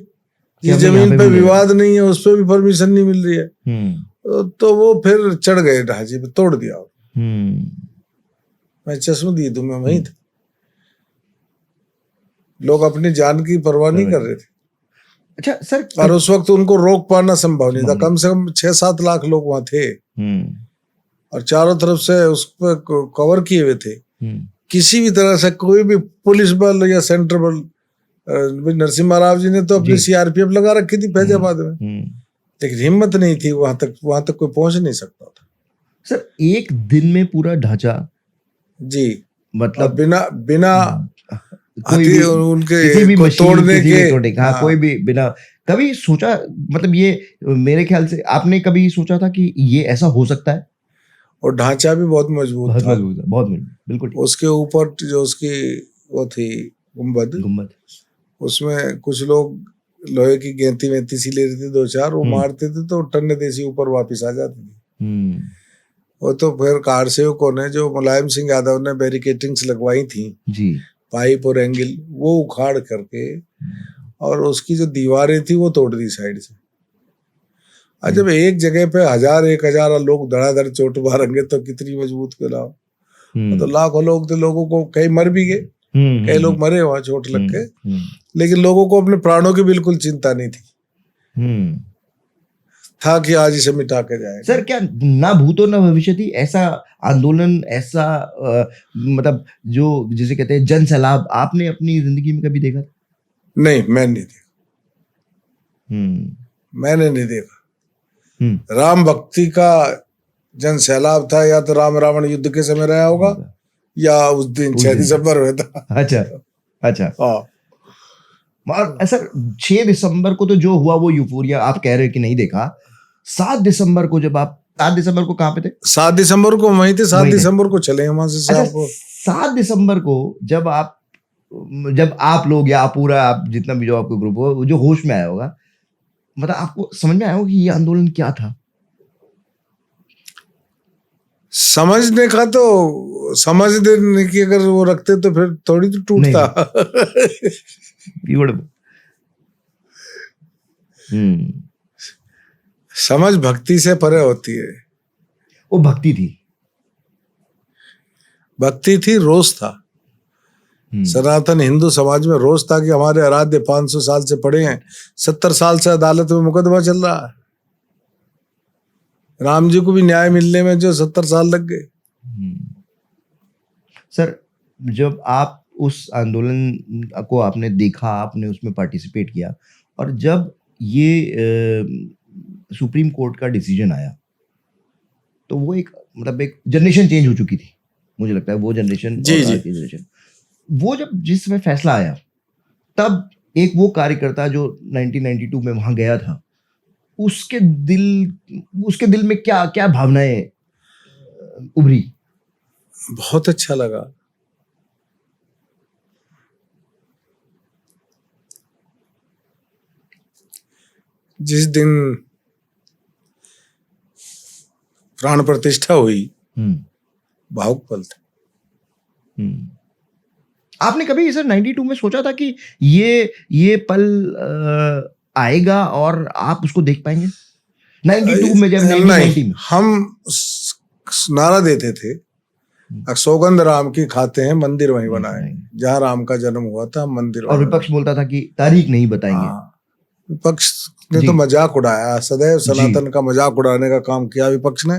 ये जमीन पे विवाद नहीं है, उस पर भी परमिशन नहीं मिल रही है। तो वो फिर चढ़ गए ढांचे पे, तोड़ दिया। मैं चश्मदीद हूं, मैं वहीं था। लोग अपनी जान की परवाह नहीं कर रहे थे। अच्छा सर, और उस वक्त उनको रोक पाना संभव नहीं था। कम से कम 6-7 लाख लोग वहां थे और चारों तरफ से उस पर कवर किए हुए थे। किसी भी तरह से कोई भी पुलिस बल या सेंट्रल बल, नरसिम्हा राव जी ने तो अपनी सीआरपीएफ लगा रखी थी फैजाबाद में, लेकिन हिम्मत नहीं थी, वहां तक कोई पहुंच नहीं सकता था। सर, एक दिन में पूरा ढांचा जी, मतलब बिना कोई भी उनके किसी भी को तोड़ने के, हाँ, कोई भी बिना कभी सोचा, मतलब ये मेरे ख्याल से आपने कभी सोचा था कि ये ऐसा हो सकता है? और ढांचा भी बहुत मजबूत था, बहुत मजबूत, बिल्कुल। उसके ऊपर जो उसकी वो थी गुम्बद, उसमें कुछ लोग लोहे की गेंती वेंती सी ले रहे थे, 2-4 वो मारते थे तो टन्ने देसी ऊपर वापस आ जाती थी। वो तो फिर कार सेवकों ने, जो मुलायम सिंह यादव ने बैरिकेटिंग्स लगवाई थी जी, पाइप और एंगल, वो उखाड़ करके और उसकी जो दीवारें थी वो तोड़ दी साइड से। आज जब एक जगह पे 1000-1000 लोग धड़ाधड़ चोट मारेंगे तो कितनी मजबूत कहलाओ। तो लाखों लोग थे, लोगों को कई मर भी गए, कई लोग मरे वहां चोट लग के, लेकिन लोगों को अपने प्राणों की बिल्कुल चिंता नहीं थी। था कि आज इसे मिटा के जाए। सर, क्या ना भूतो ना भविष्य थी ऐसा आंदोलन, ऐसा मतलब जो जिसे कहते हैं जन सैलाब, आपने अपनी जिंदगी में कभी देखा? नहीं, मैंने नहीं देखा। मैंने नहीं देखा। राम भक्ति का जन सैलाब था, या तो राम रावण युद्ध के समय रहा होगा, या उस दिन 6 दिसंबर में था। अच्छा। और सर, 6 दिसंबर को तो जो हुआ वो यूफोरिया, आप कह रहे हैं कि नहीं देखा। 7 दिसंबर को जब आप, 7 दिसंबर को कहाँ पे थे? 7 दिसंबर को वहीं थे। 7 दिसंबर को चले वहां से। अच्छा, 7 दिसंबर को जब आप लोग या पूरा आप जितना भी जो आपको ग्रुप हो, जो होश में आया होगा, मतलब आपको समझ में आया होगा कि ये आंदोलन क्या था? समझने का तो समझने की अगर वो रखते तो फिर थोड़ी तो टूटता। समझ भक्ति से परे होती है। वो भक्ति थी, रोष था। सनातन हिंदू समाज में रोष था कि हमारे आराध्य 500 साल से पड़े हैं, 70 साल से अदालत में मुकदमा चल रहा है। राम जी को भी न्याय मिलने में जो 70 साल लग गए। सर, जब आप उस आंदोलन को आपने देखा, आपने उसमें पार्टिसिपेट किया, और जब ये सुप्रीम कोर्ट का डिसीजन आया, तो वो एक जनरेशन चेंज हो चुकी थी, मुझे लगता है। वो जनरेशन जनरेशन, वो जब जिस समय फैसला आया, तब एक वो कार्यकर्ता जो 1992 में वहां गया था, उसके दिल में क्या भावनाएं उभरी? बहुत अच्छा लगा। जिस दिन प्राण प्रतिष्ठा हुई, भावुक पल था। आपने कभी सर 92 में सोचा था कि ये पल आएगा और आप उसको देख पाएंगे? 92 में जब 1990 में हम नारा देते थे, सौगंध राम की खाते हैं, मंदिर वहीं बनाएंगे जहां राम का जन्म हुआ था, मंदिर। और विपक्ष बोलता था कि तारीख नहीं बताएंगे। विपक्ष ने तो मजाक उड़ाया, सदैव सनातन का मजाक उड़ाने का काम किया विपक्ष ने।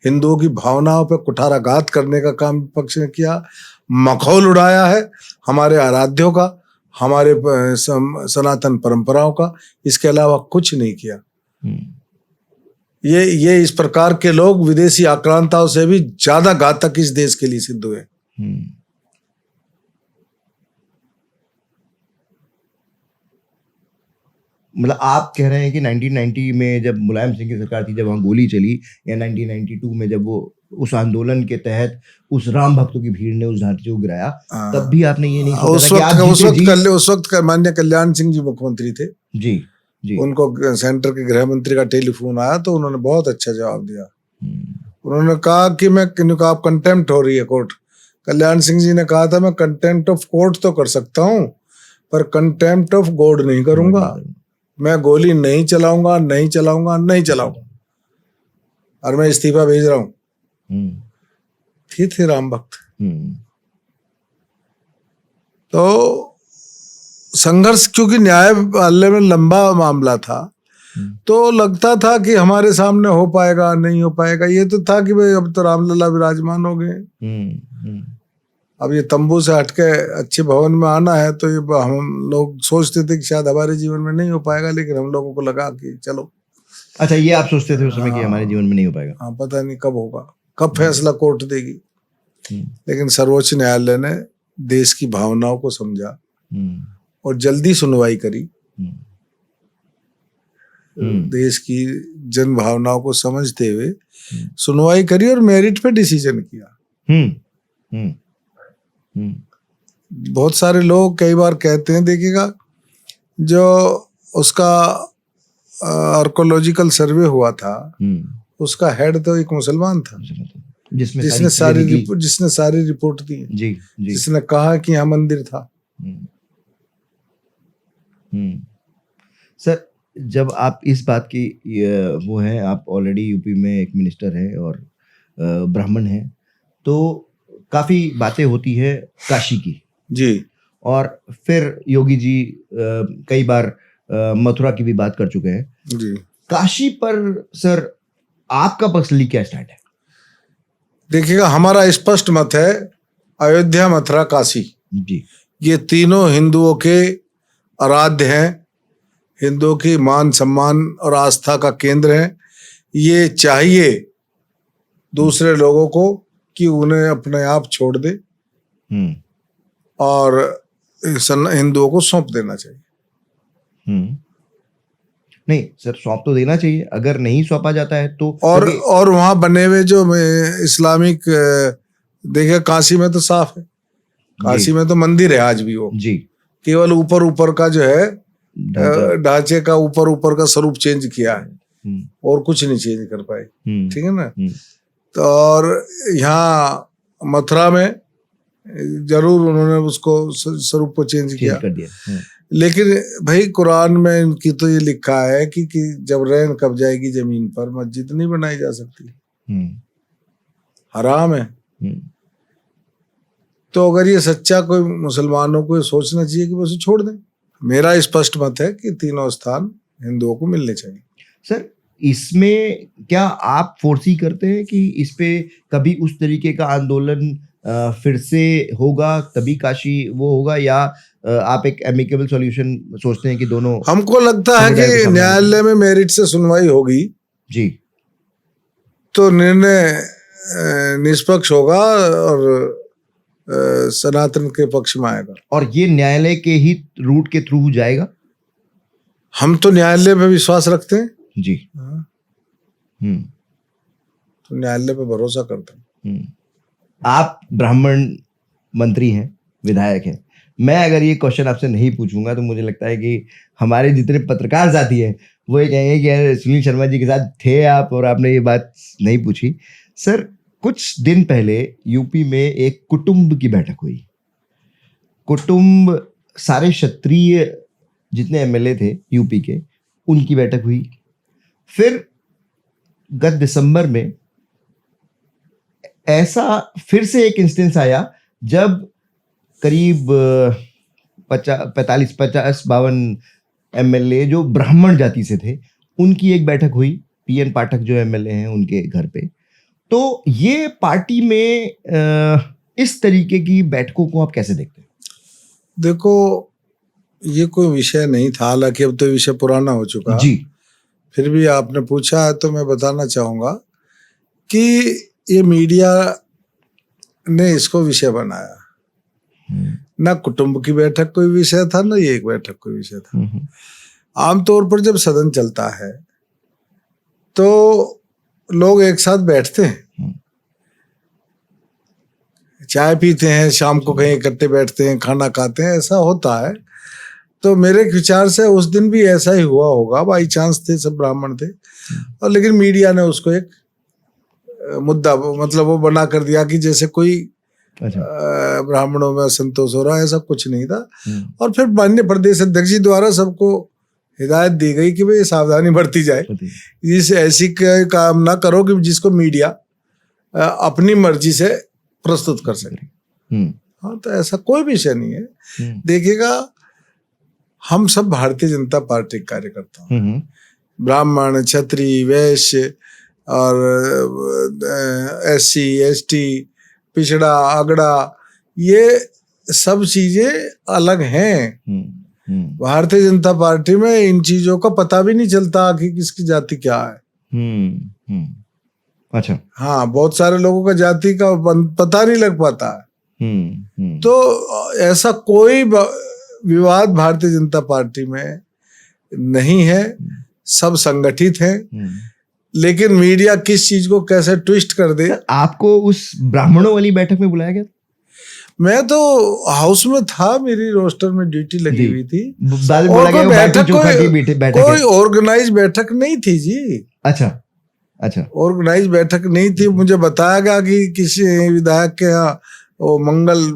हिंदुओं की भावनाओं पे कुठाराघात करने का काम विपक्ष ने किया, मखौल उड़ाया है हमारे आराध्यों का, हमारे सनातन परंपराओं का। इसके अलावा कुछ नहीं किया। ये इस प्रकार के लोग विदेशी आक्रांताओं से भी ज्यादा घातक इस देश के लिए सिद्ध हुए। मतलब आप कह रहे हैं कि 1990 में जब मुलायम सिंह की सरकार थी, जब वहां गोली चली, या 1992 में जब वो उस आंदोलन के तहत उस राम भक्तों की भीड़ ने उस ढांचे को गिराया, तब भी आपने ये नहीं सोचा? उस वक्त माननीय कल्याण सिंह जी मुख्यमंत्री थे। जी। उनको सेंटर के गृह मंत्री का टेलीफोन आया तो उन्होंने बहुत अच्छा जवाब दिया। उन्होंने कहा कि आप कंटेम्प्ट हो रही है कोर्ट। कल्याण सिंह जी ने कहा था मैं कंटेम्प्ट ऑफ कोर्ट तो कर सकता हूँ, पर कंटेम्प्ट ऑफ गॉड नहीं करूंगा। मैं गोली नहीं चलाऊंगा, नहीं चलाऊंगा, नहीं चलाऊंगा, और मैं इस्तीफा भेज रहा हूं। थे राम भक्त। तो संघर्ष, क्योंकि न्यायालय में लंबा मामला था, तो लगता था कि हमारे सामने हो पाएगा, नहीं हो पाएगा। ये तो था कि भाई अब तो रामलला विराजमान हो गए, अब ये तंबू से हटके अच्छे भवन में आना है, तो ये हम लोग सोचते थे कि शायद हमारे जीवन में नहीं हो पाएगा, लेकिन हम लोगों को लगा कि चलो। अच्छा, ये आप सोचते थे उस समय कि हमारे जीवन में नहीं हो पाएगा? हाँ, पता नहीं कब होगा, कब फैसला कोर्ट देगी। लेकिन सर्वोच्च न्यायालय ने देश की भावनाओं को समझा और जल्दी सुनवाई करी। देश की जन भावनाओं को समझते हुए सुनवाई करी और मेरिट पे डिसीजन किया। बहुत सारे लोग कई बार कहते हैं, देखिएगा, जो उसका आर्कोलॉजिकल सर्वे हुआ था, उसका हेड तो एक मुसलमान था, जिसने सारी रिपोर्ट दी, जिसने कहा कि यहाँ मंदिर था। सर, जब आप इस बात की वो हैं, आप ऑलरेडी यूपी में एक मिनिस्टर हैं और ब्राह्मण हैं, तो काफी बातें होती है काशी की। जी। और फिर योगी जी कई बार मथुरा की भी बात कर चुके हैं। जी। काशी पर सर आपका पर्सनली क्या स्टैंड है? देखिएगा, हमारा स्पष्ट मत है, अयोध्या, मथुरा, काशी, जी, ये तीनों हिंदुओं के आराध्य हैं, हिंदुओं की मान सम्मान और आस्था का केंद्र है। ये चाहिए दूसरे लोगों को कि उन्हें अपने आप छोड़ दे और हिंदुओं को सौंप देना चाहिए। नहीं सर, सौंप तो देना चाहिए, अगर नहीं सौंपा जाता है तो। और वहां बने हुए जो इस्लामिक, देखिए काशी में तो साफ है, काशी में तो मंदिर है आज भी, वो जी, केवल ऊपर का जो है ढांचे का ऊपर का स्वरूप चेंज किया है, और कुछ नहीं चेंज कर पाए। ठीक है ना। तो और यहाँ मथुरा में जरूर उन्होंने उसको स्वरूप को चेंज किया कर दिया। लेकिन भाई कुरान में इनकी तो ये लिखा है कि जब रैन कब जाएगी जमीन पर, मस्जिद नहीं बनाई जा सकती, हराम है। तो अगर ये सच्चा, कोई मुसलमानों को सोचना चाहिए कि वो उसे छोड़ दें। मेरा स्पष्ट मत है कि तीनों स्थान हिंदुओं को मिलने चाहिए। सर, इसमें क्या आप फोर्सी करते हैं कि इस पे कभी उस तरीके का आंदोलन फिर से होगा, तभी काशी वो होगा, या आप एक एमिकेबल सॉल्यूशन सोचते हैं कि दोनों? हमको लगता है कि न्यायालय में मेरिट से सुनवाई होगी जी, तो निर्णय निष्पक्ष होगा और सनातन के पक्ष में आएगा। और ये न्यायालय के ही रूट के थ्रू जाएगा? हम तो न्यायालय पे विश्वास रखते हैं जी। तो न्यायालय पे भरोसा करते हैं। आप ब्राह्मण मंत्री हैं, विधायक हैं। मैं अगर ये क्वेश्चन आपसे नहीं पूछूंगा तो मुझे लगता है कि हमारे जितने पत्रकार साथी हैं वो ये कहेंगे कि यार सुनील शर्मा जी के साथ थे आप और आपने ये बात नहीं पूछी। सर, कुछ दिन पहले यूपी में एक कुटुंब की बैठक हुई। कुटुंब सारे क्षत्रिय जितने एमएलए थे यूपी के, उनकी बैठक हुई। फिर गत दिसंबर में ऐसा फिर से एक इंस्टेंस आया जब करीब 45-52 एमएलए जो ब्राह्मण जाति से थे, उनकी एक बैठक हुई पीएन पाठक जो एमएलए हैं उनके घर पे। तो ये पार्टी में इस तरीके की बैठकों को आप कैसे देखते हैं? देखो, ये कोई विषय नहीं था, हालांकि अब तो विषय पुराना हो चुका जी। फिर भी आपने पूछा है तो मैं बताना चाहूंगा कि ये मीडिया ने इसको विषय बनाया। ना कुटुंब की बैठक कोई विषय था, ना ये एक बैठक कोई विषय था। आमतौर पर जब सदन चलता है तो लोग एक साथ बैठते हैं, चाय पीते हैं, शाम को कहीं इकट्ठे बैठते हैं, खाना खाते हैं, ऐसा होता है। तो मेरे विचार से उस दिन भी ऐसा ही हुआ होगा, बाई चांस थे, सब ब्राह्मण थे, और लेकिन मीडिया ने उसको एक मुद्दा मतलब वो बना कर दिया कि जैसे कोई ब्राह्मणों में असंतोष हो रहा है, ऐसा कुछ नहीं था। और फिर माननीय प्रदेश अध्यक्ष जी द्वारा सबको हिदायत दी गई कि भाई सावधानी बरती जाए, जिस ऐसी काम ना करो कि जिसको मीडिया अपनी मर्जी से प्रस्तुत कर सके। हाँ, तो ऐसा कोई विषय नहीं है। देखिएगा, हम सब भारतीय जनता पार्टी के कार्यकर्ता हैं, ब्राह्मण, क्षत्रिय, वैश्य और SC ST, पिछड़ा, अगड़ा, ये सब चीजें अलग हैं। भारतीय जनता पार्टी में इन चीजों का पता भी नहीं चलता कि किसकी जाति क्या है। अच्छा। हाँ, बहुत सारे लोगों का जाति का पता नहीं लग पाता है। तो ऐसा कोई विवाद भारतीय जनता पार्टी में नहीं है, सब संगठित हैं। लेकिन मीडिया किस चीज को कैसे ट्विस्ट कर दे। आपको उस ब्राह्मणों वाली बैठक में बुलाया गया? मैं तो हाउस में था, मेरी रोस्टर में ड्यूटी लगी हुई थी। और कोई ऑर्गेनाइज बैठक नहीं थी जी। अच्छा। ऑर्गेनाइज बैठक नहीं थी। मुझे बताया गया कि किसी विधायक के यहाँ वो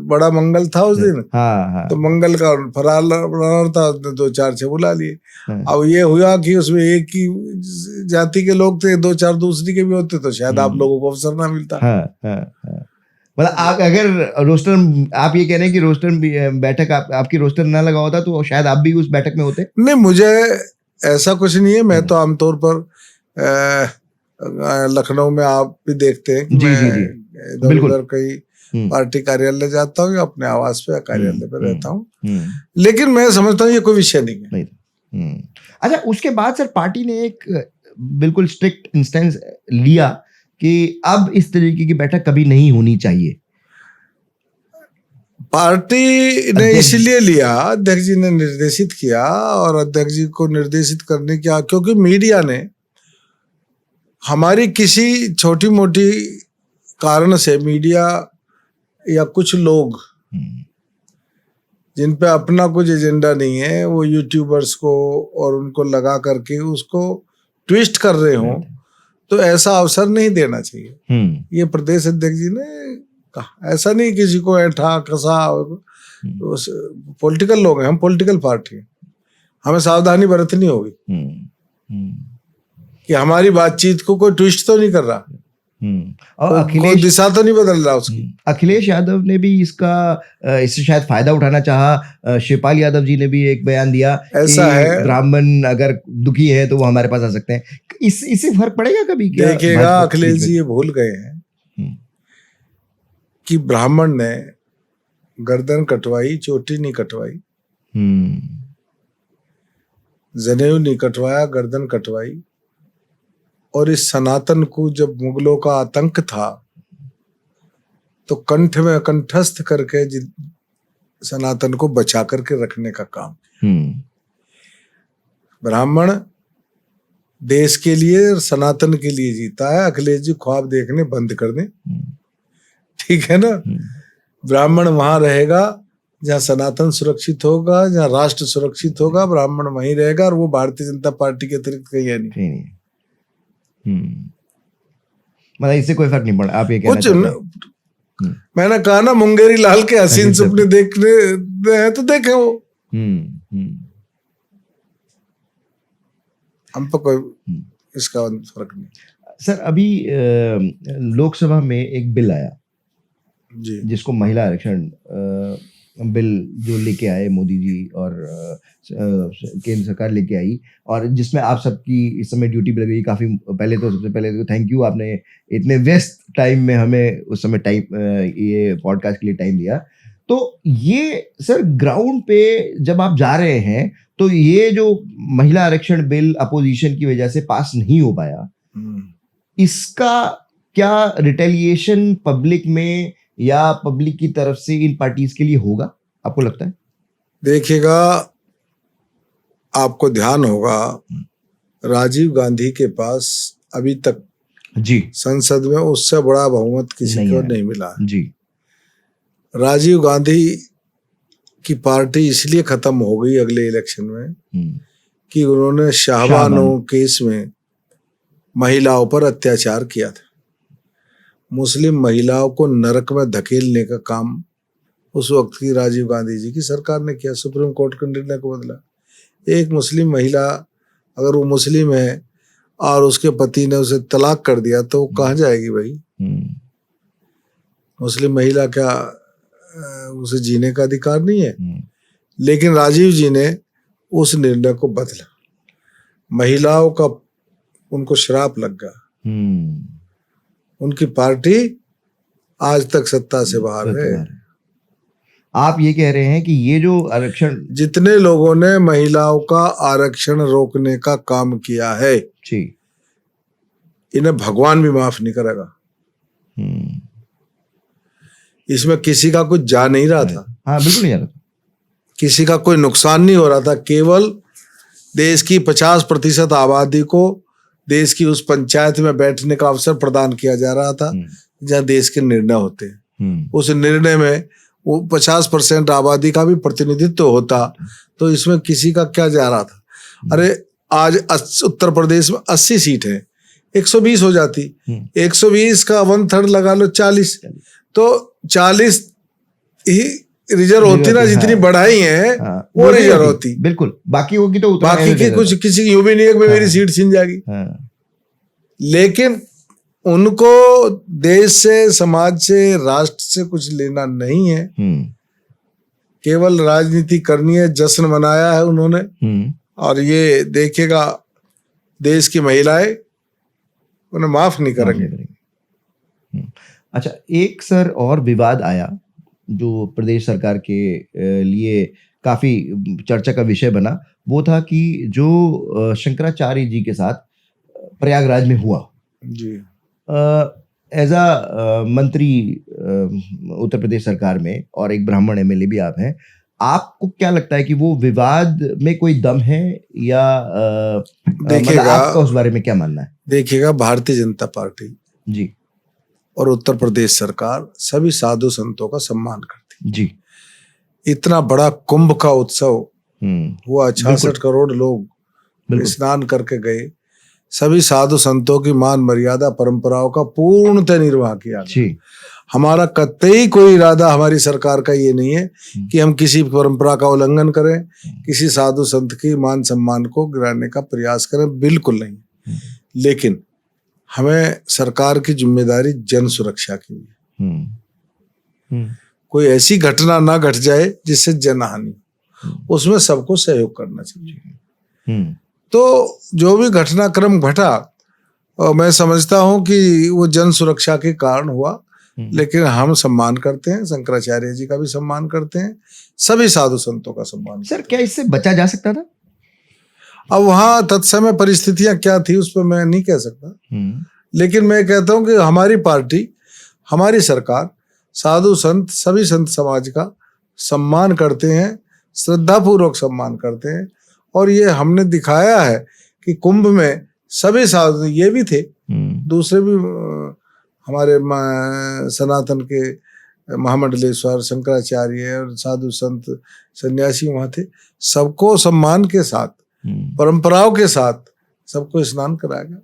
बड़ा मंगल था उस दिन। हाँ। तो मंगल का फरार था, 2-4 से बुला लिए। अब ये हुआ कि उसमें एक ही जाति के लोग थे, 2-4 दूसरी के भी होते तो शायद आप लोगों को अवसर ना मिलता। मतलब आप अगर रोस्टर, आप ये कह रहे हैं कि रोस्टर बैठक आपकी रोस्टर ना लगा होता तो शायद आप भी उस बैठक में होते? नहीं, मुझे ऐसा कुछ नहीं है। मैं तो आमतौर पर लखनऊ में आप भी देखते हैं कि मैं इधर कई पार्टी कार्यालय जाता हूँ या अपने आवास पे या कार्यालय पे रहता हूँ। लेकिन मैं समझता हूँ ये कोई विषय नहीं है। अच्छा, उसके बाद सर पार्टी ने एक बिल्कुल स्ट्रिक्ट इंस्टेंस लिया कि अब इस तरीके की बैठक कभी नहीं होनी चाहिए। पार्टी ने इसलिए लिया, अध्यक्ष जी ने निर्देशित किया, और अध्यक्ष जी को निर्देशित करने क्या, क्योंकि मीडिया ने हमारी किसी छोटी मोटी कारण से, मीडिया या कुछ लोग जिन पे अपना कुछ एजेंडा नहीं है, वो यूट्यूबर्स को और उनको लगा करके उसको ट्विस्ट कर रहे हो, तो ऐसा अवसर नहीं देना चाहिए। ये प्रदेश अध्यक्ष जी ने कहा। ऐसा नहीं किसी को ऐठा कसा, पॉलिटिकल लोग हैं हम, पॉलिटिकल पार्टी, हमें सावधानी बरतनी होगी कि हमारी बातचीत को कोई ट्विस्ट तो नहीं कर रहा, और अखिलेश दिशा तो नहीं बदल रहा उसकी। अखिलेश यादव ने भी इससे शायद फायदा उठाना चाहा। शिवपाल यादव जी ने भी एक बयान दिया, ऐसा है ब्राह्मण अगर दुखी है तो वो हमारे पास आ सकते हैं। इससे फर्क पड़ेगा कभी? देखिएगा, अखिलेश जी ये भूल गए हैं कि ब्राह्मण ने गर्दन कटवाई, चोटी नहीं कटवाई, जनेऊ नहीं कटवाया, गर्दन कटवाई। और इस सनातन को जब मुगलों का आतंक था तो कंठ में कंठस्थ करके सनातन को बचा करके रखने का काम। ब्राह्मण देश के लिए, सनातन के लिए जीता है। अखिलेश जी ख्वाब देखने बंद कर दें। ठीक है ना। ब्राह्मण वहां रहेगा जहाँ सनातन सुरक्षित होगा, जहाँ राष्ट्र सुरक्षित होगा, ब्राह्मण वहीं रहेगा, और वो भारतीय जनता पार्टी के अतिरिक्त कहीं है नहीं। मतलब इससे कोई फर्क नहीं पड़ा, आप ये कहना चाहते हैं? मैंने कहा ना, मुंगेरी लाल के हसीन सपने देखने हैं तो देखे वो। हम पर कोई इसका फर्क नहीं। सर अभी लोकसभा में एक बिल आया जी, जिसको महिला आरक्षण बिल जो लेके आए मोदी जी और केंद्र सरकार लेके आई, और जिसमें आप सबकी इस समय ड्यूटी भी लगी। काफ़ी पहले तो सबसे पहले तो थैंक यू, आपने इतने व्यस्त टाइम में हमें उस समय टाइम ये पॉडकास्ट के लिए टाइम दिया। तो ये सर ग्राउंड पे जब आप जा रहे हैं तो ये जो महिला आरक्षण बिल अपोजिशन की वजह से पास नहीं हो पाया, इसका क्या रिटेलिएशन पब्लिक में या पब्लिक की तरफ से इन पार्टीज के लिए होगा, आपको लगता है? देखिएगा, आपको ध्यान होगा राजीव गांधी के पास अभी तक जी संसद में उससे बड़ा बहुमत किसी को नहीं मिला जी। राजीव गांधी की पार्टी इसलिए खत्म हो गई अगले इलेक्शन में कि उन्होंने शाहबानो केस में महिलाओं पर अत्याचार किया था। मुस्लिम महिलाओं को नरक में धकेलने का काम उस वक्त की राजीव गांधी जी की सरकार ने किया, सुप्रीम कोर्ट के निर्णय को बदला। एक मुस्लिम महिला अगर वो मुस्लिम है और उसके पति ने उसे तलाक कर दिया तो वो कहाँ जाएगी भाई? मुस्लिम महिला क्या उसे जीने का अधिकार नहीं है? लेकिन राजीव जी ने उस निर्णय को बदला। महिलाओं का उनको श्राप लग गया, उनकी पार्टी आज तक सत्ता से बाहर है। आप ये कह रहे हैं कि ये जो आरक्षण, जितने लोगों ने महिलाओं का आरक्षण रोकने का काम किया है जी, इन्हें भगवान भी माफ नहीं करेगा। इसमें किसी का कुछ जा नहीं रहा था। हाँ बिल्कुल नहीं जा रहा था, किसी का कोई नुकसान नहीं हो रहा था। केवल देश की 50% आबादी को देश की उस पंचायत में बैठने का अवसर प्रदान किया जा रहा था जहाँ देश के निर्णय होते हैं। उस निर्णय में वो 50% आबादी का भी प्रतिनिधित्व होता तो इसमें किसी का क्या जा रहा था? अरे आज उत्तर प्रदेश में 80 सीट है, 120 हो जाती, 120 का 1/3 लगा लो 40, तो 40 ही रिजर्व होती ना, जितनी बढ़ाई है वो रिजर्व होती। बिल्कुल, बाकी होगी तो बाकी की कुछ किसी यूं भी नहीं है कि मेरी सीट छिन जाएगी। लेकिन उनको देश से, समाज से, राष्ट्र से कुछ लेना नहीं है। केवल राजनीति करनी है, जश्न मनाया है उन्होंने। और ये देखेगा देश की महिलाएं उन्हें माफ नहीं करेंगे। अच्छा, एक सर और विवाद आया जो प्रदेश सरकार के लिए काफी चर्चा का विषय बना, वो था कि जो शंकराचार्य जी के साथ प्रयागराज में हुआ जी, एज अ मंत्री उत्तर प्रदेश सरकार में और एक ब्राह्मण एमएलए भी आप हैं, आपको क्या लगता है कि वो विवाद में कोई दम है या देखिएगा, मतलब आपका उस बारे में क्या मानना है? देखिएगा, भारतीय जनता पार्टी जी और उत्तर प्रदेश सरकार सभी साधु संतों का सम्मान करती जी। इतना बड़ा कुंभ का उत्सव हुआ, 66 करोड़ लोग स्नान करके गए। सभी साधु संतों की मान मर्यादा परंपराओं का पूर्णतः निर्वाह किया गया। हमारा कतई कोई इरादा, हमारी सरकार का ये नहीं है कि हम किसी परंपरा का उल्लंघन करें, किसी साधु संत की मान सम्मान को गिराने का प्रयास करें, बिल्कुल नहीं। लेकिन हमें सरकार की जिम्मेदारी जन सुरक्षा की है। कोई ऐसी घटना ना घट जाए जिससे जनहानि, उसमें सबको सहयोग करना चाहिए। तो जो भी घटनाक्रम घटा, मैं समझता हूं कि वो जन सुरक्षा के कारण हुआ। लेकिन हम सम्मान करते हैं, शंकराचार्य जी का भी सम्मान करते हैं, सभी साधु संतों का सम्मान। सर क्या इससे बचा जा सकता था? अब वहां तत्समय परिस्थितियां क्या थी उस पर मैं नहीं कह सकता, लेकिन मैं कहता हूं कि हमारी पार्टी, हमारी सरकार साधु संत, सभी संत समाज का सम्मान करते हैं, श्रद्धापूर्वक सम्मान करते हैं। और ये हमने दिखाया है कि कुंभ में सभी साधु, ये भी थे, दूसरे भी हमारे सनातन के महामंडलेश्वर, शंकराचार्य और साधु संत सन्यासी वहाँ थे। सबको सम्मान के साथ, परंपराओं के साथ सबको स्नान कराया गया।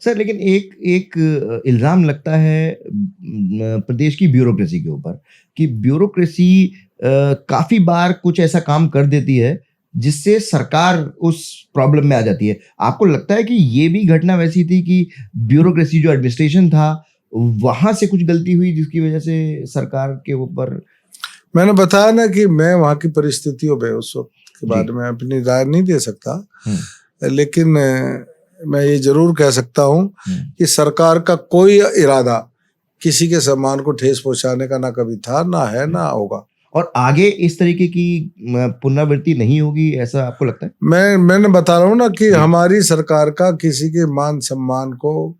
सर लेकिन एक इल्जाम लगता है प्रदेश की ब्यूरोक्रेसी के ऊपर कि ब्यूरोक्रेसी काफी बार कुछ ऐसा काम कर देती है जिससे सरकार उस प्रॉब्लम में आ जाती है। आपको लगता है कि ये भी घटना वैसी थी कि ब्यूरोक्रेसी जो एडमिनिस्ट्रेशन था वहां से कुछ गलती हुई जिसकी वजह से सरकार के ऊपर? मैंने बताया ना कि मैं वहाँ की परिस्थितियों पे उस वक्त के बारे में अपनी राय नहीं दे सकता, लेकिन मैं ये जरूर कह सकता हूँ कि सरकार का कोई इरादा किसी के सम्मान को ठेस पहुंचाने का ना कभी था, ना है, ना होगा। और आगे इस तरीके की पुनरावृत्ति नहीं होगी ऐसा आपको लगता है? मैंने बता रहा हूँ ना कि हमारी सरकार का किसी के मान सम्मान को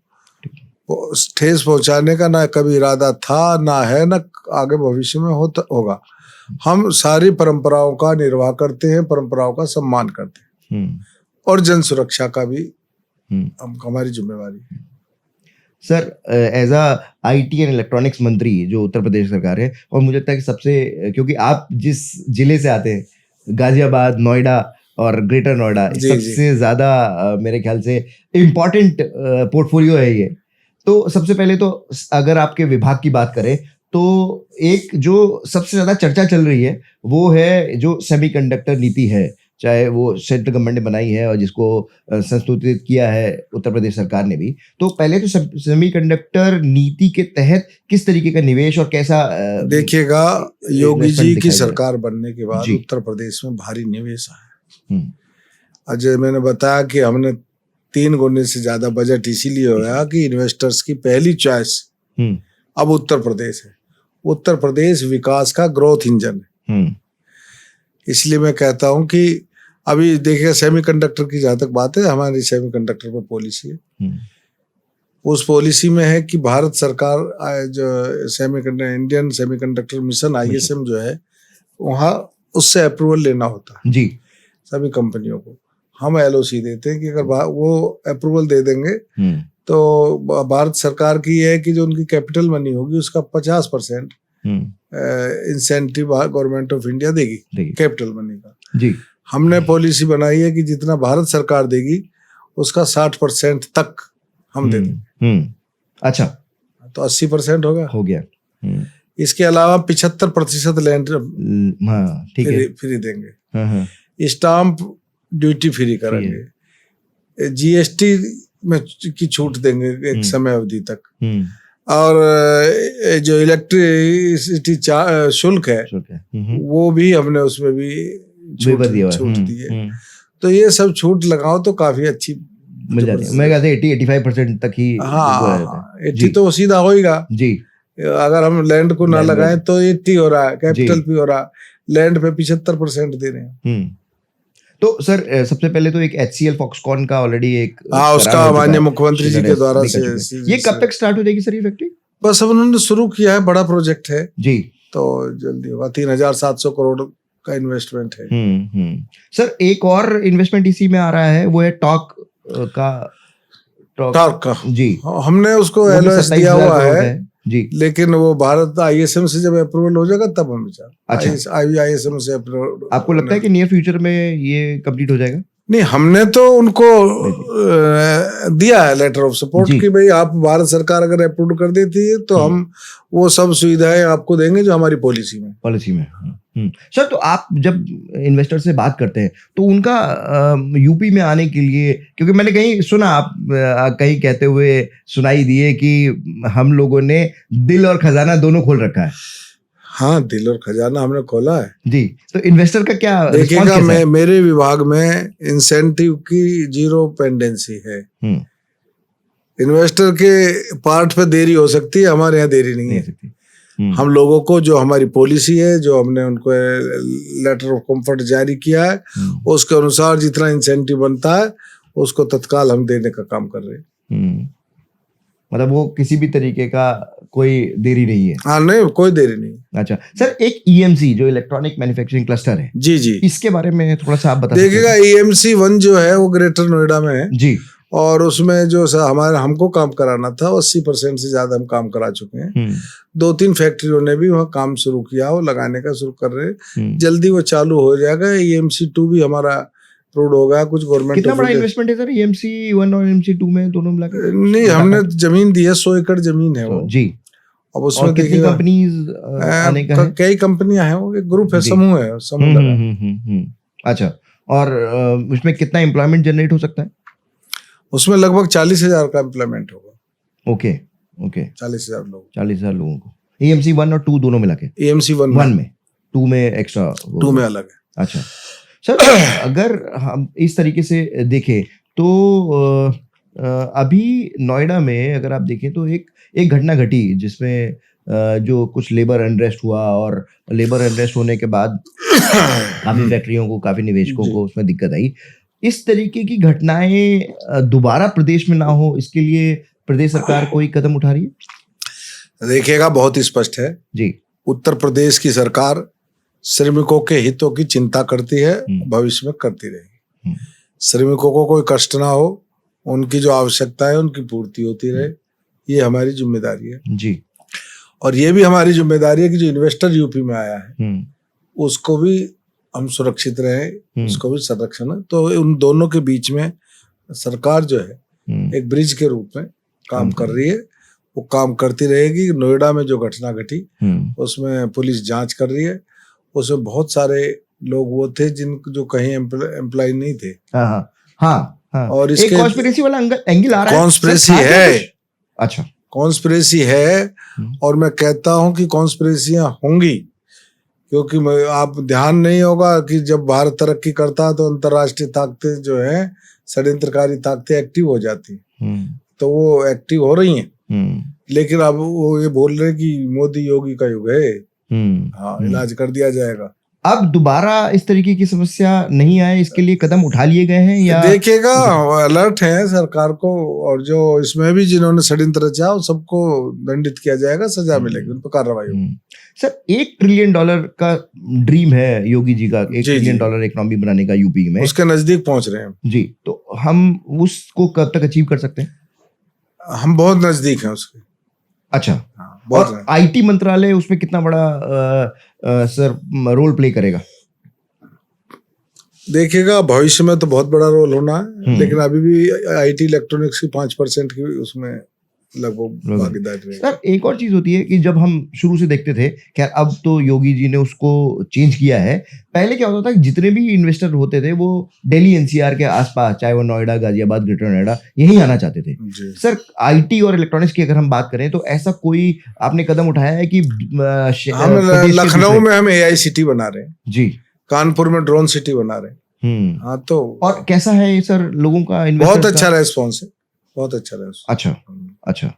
ठेस पहुंचाने का ना कभी इरादा था, ना है, ना आगे भविष्य में होगा। हम सारी परंपराओं का निर्वाह करते हैं, परंपराओं का सम्मान करते हैं और जन सुरक्षा का भी हमारी जिम्मेवारी है। Sir as a IT and electronics मंत्री जो उत्तर प्रदेश सरकार है, और मुझे लगता है कि सबसे, क्योंकि आप जिस जिले से आते हैं, गाजियाबाद, नोएडा और ग्रेटर नोएडा, सबसे ज्यादा मेरे ख्याल से इम्पोर्टेंट पोर्टफोलियो है ये। तो सबसे पहले तो अगर आपके विभाग की बात करें तो एक जो सबसे ज्यादा चर्चा चल रही है वो है जो सेमीकंडक्टर नीति है, चाहे वो सेंट्रल गवर्नमेंट ने बनाई है और जिसको संशोधित किया है उत्तर प्रदेश सरकार ने भी। तो पहले तो सेमीकंडक्टर नीति के तहत किस तरीके का निवेश और कैसा देखिएगा, योगी जी की सरकार बनने के बाद उत्तर प्रदेश में भारी निवेश आया। आज मैंने बताया कि हमने 3 गुने से ज्यादा बजट इसीलिए होया कि इन्वेस्टर्स की पहली चॉइस अब उत्तर प्रदेश है। उत्तर प्रदेश विकास का ग्रोथ इंजन है। इसलिए मैं कहता हूं कि अभी देखिए सेमीकंडक्टर की जहां तक बात है, हमारी सेमीकंडक्टर पर पॉलिसी है। उस पॉलिसी में है कि भारत सरकार जो इंडियन सेमीकंडक्टर मिशन ISM जो है, वहाँ उससे अप्रूवल लेना होता है जी सभी कंपनियों को। हम LOC देते हैं कि अगर वो अप्रूवल दे देंगे तो भारत सरकार की ये है कि जो उनकी कैपिटल मनी होगी उसका 50% इंसेंटिव गवर्नमेंट ऑफ इंडिया देगी कैपिटल मनी का। जी हमने पॉलिसी बनाई है कि जितना भारत सरकार देगी उसका 60% तक हम दे देंगे। अच्छा, तो 80% हो गया। इसके अलावा 75% लैंड फ्री देंगे, स्टाम्प ड्यूटी फ्री करेंगे, GST में की छूट देंगे एक समय अवधि तक, और जो इलेक्ट्रिसिटी शुल्क है वो भी हमने उसमें भी छूट दी है। तो ये सब छूट लगाओ तो काफी अच्छी मिल जाती है। मैं कहते 80-85% तक ही। हाँ 80 तो सीधा होएगा जी। अगर हम लैंड को ना लगाएं तो 80 हो रहा है, कैपिटल भी हो रहा है, लैंड पे 75% दे रहे हैं। तो सर सबसे पहले तो एक HCL फॉक्सकॉन का ऑलरेडी एक उसका माननीय मुख्यमंत्री जी के द्वारा से ये कब तक स्टार्ट हो जाएगी सर ये फैक्ट्री? बस अब उन्होंने शुरू किया है, बड़ा प्रोजेक्ट है जी, तो जल्दी होगा। 3700 करोड़ का इन्वेस्टमेंट है। सर एक और इन्वेस्टमेंट इसी में आ रहा है, वो है टॉर्क का जी। हमने उसको LOS दिया हुआ है जी, लेकिन वो भारत ISM से जब अप्रूवल हो जाएगा तब हम विचार। अच्छा, ISM से अप्रूवल। आपको लगता है कि नियर फ्यूचर में ये कंप्लीट हो जाएगा? नहीं, हमने तो उनको दिया है लेटर ऑफ सपोर्ट कि भाई आप भारत सरकार अगर अप्रूव कर देती है तो हम वो सब सुविधाएं आपको देंगे जो हमारी पॉलिसी में। सर तो आप जब इन्वेस्टर से बात करते हैं तो उनका यूपी में आने के लिए, क्योंकि मैंने कहीं सुना, आप कहीं कहते हुए सुनाई दिए कि हम लोगों ने दिल और खजाना दोनों खोल रखा है। हाँ, दिल और खजाना हमने खोला है जी। तो इन्वेस्टर का क्या देखिएगा, मेरे विभाग में इंसेंटिव की 0 पेंडेंसी है। इन्वेस्टर के पार्ट पे देरी हो सकती है, हमारे यहाँ देरी नहीं है। हम लोगों को जो हमारी पॉलिसी है, जो हमने उनको लेटर ऑफ कंफर्ट जारी किया है, उसके अनुसार जितना इंसेंटिव बनता है उसको तत्काल हम देने का काम कर रहे हैं। मतलब वो किसी भी तरीके का कोई देरी नहीं है? हाँ, नहीं, कोई देरी नहीं। अच्छा सर, एक EMC जो इलेक्ट्रॉनिक मैन्युफैक्चरिंग क्लस्टर है जी, इसके बारे में थोड़ा सा आप बता देखिएगा, EMC 1 जो है वो ग्रेटर नोएडा में है जी। और उसमें जो हमारे हमको काम कराना था 80% से ज्यादा हम काम करा चुके हैं। 2-3 फैक्ट्रियों ने भी वहाँ काम शुरू किया, वो लगाने का शुरू कर रहे हैं, जल्दी वो चालू हो जाएगा। EMC 2 भी हमारा अप्रूव होगा। कुछ गवर्नमेंट कितना बड़ा इन्वेस्टमेंट है सर EMC 1 और EMC 2 में दोनों मिला के? नहीं, हमने जमीन दी है, 100 एकड़ जमीन है वो जी। अब उसमें कितनी कंपनीज आने का है? कई कंपनियां हैं, वो एक ग्रुप है, समूह है, समूह लगा। अच्छा, और उसमें कितना एम्प्लॉयमेंट जनरेट हो सकता है? उसमें लगभग 40,000 का एम्प्लॉयमेंट होगा। ओके 40,000 लोग, 40,000 लोगों को। EMC 1 और 2 दोनों मिला के? EMC 1 में, 2 में एक्स्ट्रा, 2 में अलग है। अच्छा सर, अगर हम इस तरीके से देखें तो अभी नोएडा में अगर आप देखें तो एक घटना घटी जिसमें जो कुछ लेबर अनरेस्ट हुआ, और लेबर अनरेस्ट होने के बाद काफी फैक्ट्रियों को, काफी निवेशकों को उसमें दिक्कत आई। इस तरीके की घटनाएं दोबारा प्रदेश में ना हो, इसके लिए प्रदेश सरकार कोई कदम उठा रही है? देखिएगा, बहुत स्पष्ट है जी। उत्तर प्रदेश की सरकार श्रमिकों के हितों की चिंता करती है, भविष्य में करती रहेगी। श्रमिकों को कोई कष्ट ना हो, उनकी जो आवश्यकता है उनकी पूर्ति होती रहे, ये हमारी जिम्मेदारी है जी। और ये भी हमारी जिम्मेदारी है कि जो इन्वेस्टर यूपी में आया है उसको भी हम सुरक्षित रहे, उसको भी संरक्षण है। तो उन दोनों के बीच में सरकार जो है एक ब्रिज के रूप में काम कर रही है, वो काम करती रहेगी। नोएडा में जो घटना घटी उसमें पुलिस जांच कर रही है। उसमें बहुत सारे लोग वो थे जो कहीं एम्प्लॉय नहीं थे। हाँ। और इसके कॉन्स्पिरेसी वाला एंगल आ रहा है। कॉन्स्पिरेसी है, अच्छा, कॉन्स्पिरेसी है। और मैं कहता हूं कि कॉन्स्पिरेसियां होंगी, क्योंकि आप ध्यान नहीं होगा कि जब भारत तरक्की करता है तो अंतर्राष्ट्रीय ताकतें जो है, षड्यंत्रकारी ताकतें एक्टिव हो जाती, तो वो एक्टिव हो रही हैं। लेकिन अब वो ये बोल रहे कि मोदी योगी का युग है, हाँ, इलाज कर दिया जाएगा। अब दोबारा इस तरीके की समस्या नहीं आए, इसके लिए कदम उठा लिए गए हैं या? देखिएगा, अलर्ट है सरकार को, और जो इसमें भी जिन्होंने षड्यंत्र रचा सबको दंडित किया जाएगा, सजा मिलेगी, उन पर कार्रवाई होगी। सर, $1 ट्रिलियन का ड्रीम है योगी जी का, $1 ट्रिलियन इकोनॉमी बनाने का यूपी में, उसके नजदीक पहुंच रहे हैं जी। तो हम उसको कब तक अचीव कर सकते हैं? हम बहुत नजदीक हैं उसके। अच्छा, और IT मंत्रालय उसमें कितना बड़ा सर रोल प्ले करेगा? देखिएगा, भविष्य में तो बहुत बड़ा रोल होना है, लेकिन अभी भी IT इलेक्ट्रॉनिक्स की 5% की उसमें लगभग भागीदारी है। सर, एक और चीज होती है कि जब हम शुरू से देखते थे, खैर अब तो योगी जी ने उसको चेंज किया है। पहले क्या होता था, जितने भी इन्वेस्टर होते थे वो दिल्ली NCR के आसपास, चाहे वो नोएडा, गाजियाबाद, ग्रेटर नोएडा, यही आना चाहते थे। सर, IT और इलेक्ट्रॉनिक्स की अगर हम बात करें तो ऐसा कोई आपने कदम उठाया है कि लखनऊ में हम AI सिटी बना रहे हैं जी, कानपुर में ड्रोन सिटी बना रहे हैं। हाँ, तो और कैसा है सर लोगों का? बहुत अच्छा रेस्पॉन्स है, बहुत अच्छा रेस्पॉन्स। अच्छा,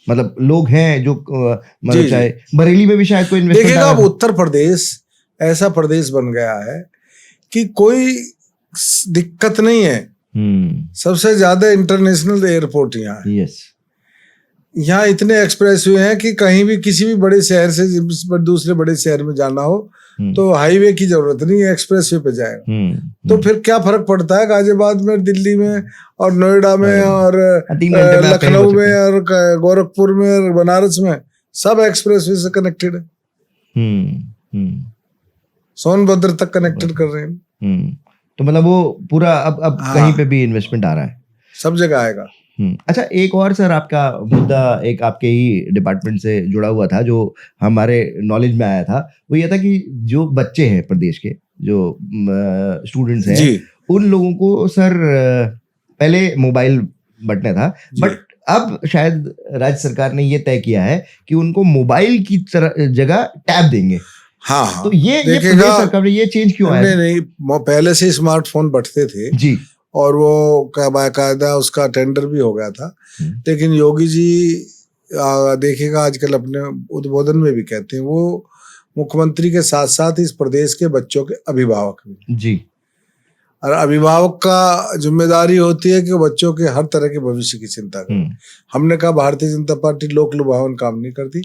मतलब लोग हैं जो मतलब चाहे बरेली में भी शायद कोई इन्वेस्टमेंट। देखिएगा, अब उत्तर प्रदेश ऐसा प्रदेश बन गया है कि कोई दिक्कत नहीं है। सबसे ज्यादा इंटरनेशनल एयरपोर्ट यहाँ है। यस, यहाँ इतने एक्सप्रेसवे हैं कि कहीं भी किसी भी बड़े शहर से दूसरे बड़े शहर में जाना हो तो हाईवे की जरूरत नहीं है, एक्सप्रेसवे पे जाएगा। तो फिर क्या फर्क पड़ता है गाजियाबाद में, दिल्ली में, और नोएडा में, और लखनऊ में, और गोरखपुर में, और बनारस में, सब एक्सप्रेसवे से कनेक्टेड है। सोनभद्र तक कनेक्टेड कर रहे हैं। तो मतलब वो पूरा अब कहीं पे भी इन्वेस्टमेंट आ रहा है, सब जगह आएगा। अच्छा, एक और सर आपका मुद्दा एक आपके ही डिपार्टमेंट से जुड़ा हुआ था जो हमारे नॉलेज में आया था, वो ये था कि जो बच्चे हैं प्रदेश के, जो स्टूडेंट्स हैं, उन लोगों को सर पहले मोबाइल बंटना था, बट अब शायद राज्य सरकार ने ये तय किया है कि उनको मोबाइल की जगह टैब देंगे। हाँ, तो ये प्रदेश सरकार ने ये चेंज क्यों आया? नहीं, पहले से स्मार्टफोन बंटते थे जी, और वो बाकायदा उसका टेंडर भी हो गया था। लेकिन योगी जी देखिएगा, आजकल अपने उद्बोधन में भी कहते हैं, वो मुख्यमंत्री के साथ साथ इस प्रदेश के बच्चों के अभिभावक भी जी। और अभिभावक का जिम्मेदारी होती है कि बच्चों के हर तरह के भविष्य की चिंता करें। हमने कहा भारतीय जनता पार्टी लोक लुभावन काम नहीं करती,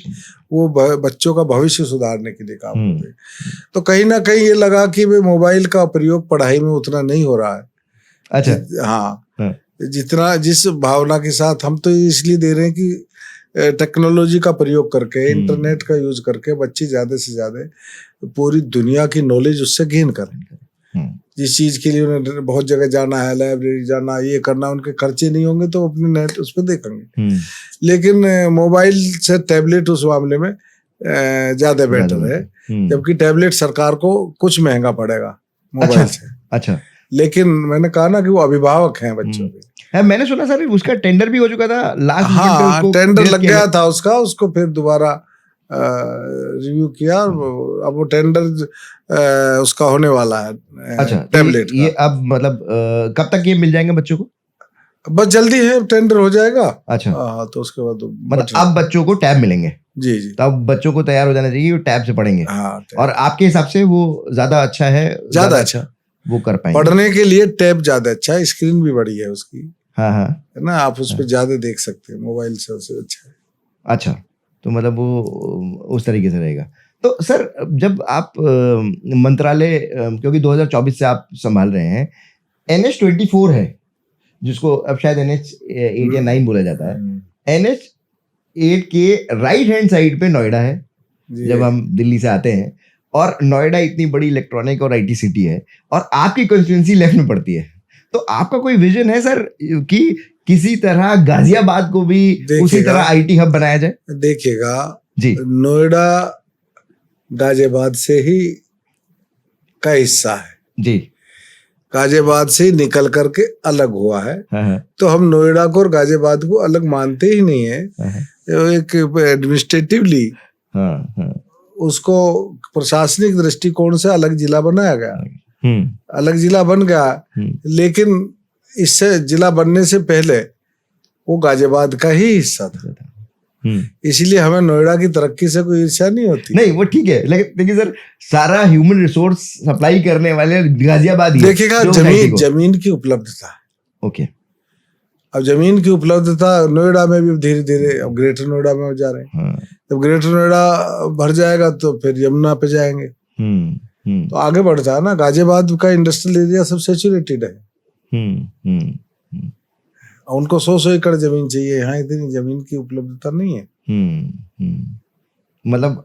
वो बच्चों का भविष्य सुधारने के लिए काम करती है। तो कहीं ना कहीं ये लगा कि मोबाइल का प्रयोग पढ़ाई में उतना नहीं हो रहा है। अच्छा, हाँ, जितना जिस भावना के साथ हम तो इसलिए दे रहे हैं कि टेक्नोलॉजी का प्रयोग करके, इंटरनेट का यूज करके बच्चे ज्यादा से ज्यादा पूरी दुनिया की नॉलेज उससे गेन करें। जिस चीज के लिए उन्हें बहुत जगह जाना है, लाइब्रेरी जाना, ये करना, उनके खर्चे नहीं होंगे तो अपने नेट उस पर देखेंगे। लेकिन मोबाइल से टैबलेट उस मामले में ज्यादा बेटर है, जबकि टैबलेट सरकार को कुछ महंगा पड़ेगा मोबाइल से। अच्छा, लेकिन मैंने कहा ना कि वो अभिभावक हैं बच्चों के। मैंने सुना सर उसका टेंडर भी हो चुका था लास्ट। हाँ, टेंडर लग गया था उसका, उसको फिर दोबारा रिव्यू किया, अब वो टेंडर उसका होने वाला है। अच्छा, टैबलेट ये अब मतलब कब तक ये मिल जाएंगे बच्चों को? बस जल्दी है, टेंडर हो जाएगा। अच्छा, हाँ, तो उसके बाद मतलब अब बच्चों को टैब मिलेंगे। जी जी, तब बच्चों को तैयार हो जाना चाहिए, वो टैब से पढ़ेंगे। हाँ, और आपके हिसाब से वो ज्यादा अच्छा है? ज्यादा अच्छा वो कर पाएंगे पढ़ने के लिए। टैब ज्यादा अच्छा है, स्क्रीन भी बड़ी है उसकी। हाँ हाँ, है ना, आप उस पर ज्यादा देख सकते हैं, मोबाइल से उससे अच्छा है। अच्छा, तो मतलब वो उस तरीके से रहेगा। तो सर जब आप मंत्रालय, क्योंकि 2024 से आप संभाल रहे हैं, NH24 है जिसको अब शायद NH8 या 9 बोला जाता है। NH8 के राइट हैंड साइड पे नोएडा है जब हम दिल्ली से आते हैं, और नोएडा इतनी बड़ी इलेक्ट्रॉनिक और IT सिटी है, और आपकी कॉन्स्टिट्यूंसी लेफ्ट में पड़ती है। तो आपका कोई विजन है सर कि किसी तरह गाजियाबाद को भी उसी तरह IT हब बनाया जाए? देखिएगा जी, नोएडा गाजियाबाद से ही का हिस्सा है जी, गाजियाबाद से निकल करके अलग हुआ है। तो हम नोएडा को और गाजियाबाद को अलग मानते ही नहीं है। एक एडमिनिस्ट्रेटिवली उसको प्रशासनिक दृष्टिकोण से अलग जिला बनाया गया, अलग जिला बन गया। लेकिन इससे जिला बनने से पहले वो गाजियाबाद का ही हिस्सा था। इसलिए हमें नोएडा की तरक्की से कोई ईर्ष्या नहीं होती। नहीं, वो ठीक है, लेकिन देखिए सर, सारा ह्यूमन रिसोर्स सप्लाई करने वाले गाजियाबाद ही देखिएगा। जमीन की उपलब्धता, ओके, अब जमीन की उपलब्धता नोएडा में भी धीरे धीरे अब ग्रेटर नोएडा में जा रहे हैं। जब ग्रेटर नोएडा भर जाएगा तो फिर यमुना पे जाएंगे, तो आगे बढ़ता है ना। गाजियाबाद का इंडस्ट्रियल एरिया सब सैचुरेटेड है। उनको 100 एकड़ जमीन चाहिए, यहाँ इतनी जमीन की उपलब्धता नहीं है। मतलब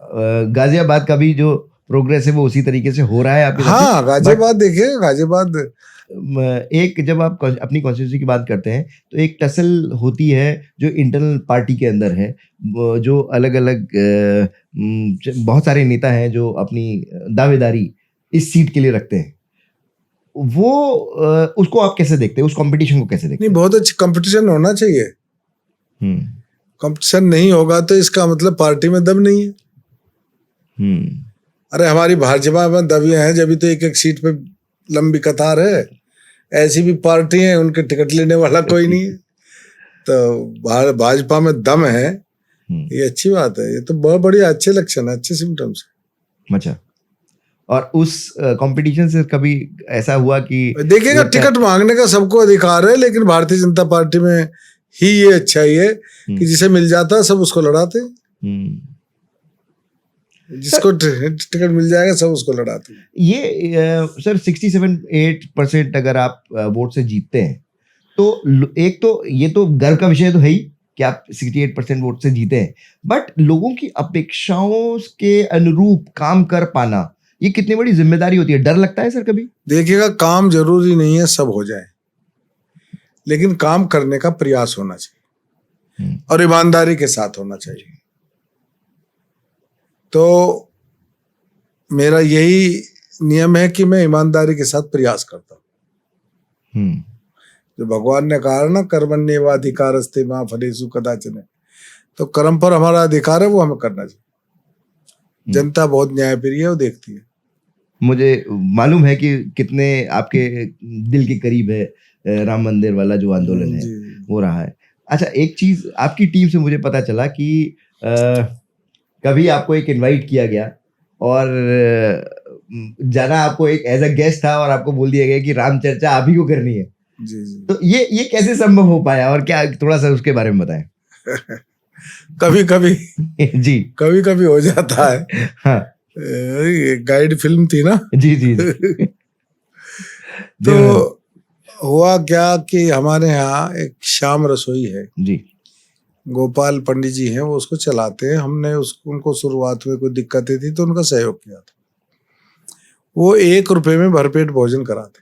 गाजियाबाद का भी जो प्रोग्रेस है वो उसी तरीके से हो रहा है आपके? हाँ, गाजियाबाद देखिए, गाजियाबाद एक, जब आप अपनी कॉन्स्टिट्यूंसी की बात करते हैं तो एक टसल होती है जो इंटरनल पार्टी के अंदर है, जो अलग अलग बहुत सारे नेता हैं जो अपनी दावेदारी इस सीट के लिए रखते हैं। वो उसको आप कैसे देखते हैं, उस कंपटीशन को कैसे देखते हैं? नहीं, बहुत अच्छा कंपटीशन होना चाहिए। कंपटीशन नहीं होगा तो इसका मतलब पार्टी में दम नहीं है। अरे हमारी भाजपा में दबियां हैं, जब भी तो एक एक सीट पे लंबी कतार है। ऐसी भी पार्टी है उनके टिकट लेने वाला कोई नहीं है। तो भाजपा में दम है, ये अच्छी बात है। ये तो बहुत बढ़िया, अच्छे लक्षण है, अच्छे सिम्टम्स है। अच्छा, और उस कंपटीशन से कभी ऐसा हुआ कि देखिएगा, टिकट मांगने का सबको अधिकार है, लेकिन भारतीय जनता पार्टी में ही ये अच्छाई है कि जिसे मिल जाता है सब उसको लड़ाते हैं। जिसको टिकट मिल जाएगा सब उसको लड़ाते हैं। ये सर 67-8% अगर आप वोट से जीतते हैं तो एक तो ये तो गर्व का विषय तो है ही कि आप 68% वोट से जीते हैं, बट लोगों की अपेक्षाओं के अनुरूप काम कर पाना, ये कितनी बड़ी जिम्मेदारी होती है? डर लगता है सर कभी? देखिएगा, काम जरूरी नहीं है सब हो जाए, लेकिन काम करने का प्रयास होना चाहिए और ईमानदारी के साथ होना चाहिए। तो मेरा यही नियम है कि मैं ईमानदारी के साथ प्रयास करता हूँ। जो भगवान ने कहा ना, कर्मण्येवाधिकारस्ते मा फलेषु कदाचन, तो कर्म पर हमारा अधिकार है, वो हमें करना चाहिए। जनता बहुत न्यायप्रिय है, वो देखती है। मुझे मालूम है कि कितने आपके दिल के करीब है राम मंदिर वाला जो आंदोलन है वो रहा है। अच्छा, एक चीज आपकी टीम से मुझे पता चला कि कभी आपको एक इनवाइट किया गया और जाना आपको एक एज अ गेस्ट था, और आपको बोल दिया गया कि राम चर्चा आप ही को करनी है। जी जी। तो ये कैसे संभव हो पाया, और क्या थोड़ा सा उसके बारे में बताएं। कभी कभी जी, कभी कभी हो जाता है। हाँ, गाइड फिल्म थी ना। जी जी। तो हुआ क्या कि हमारे यहाँ एक शाम रसोई है जी। गोपाल पंडित जी हैं, वो उसको चलाते हैं। हमने उनको शुरुआत में कोई दिक्कतें थी तो उनका सहयोग किया था। वो 1 रुपये में भरपेट भोजन कराते।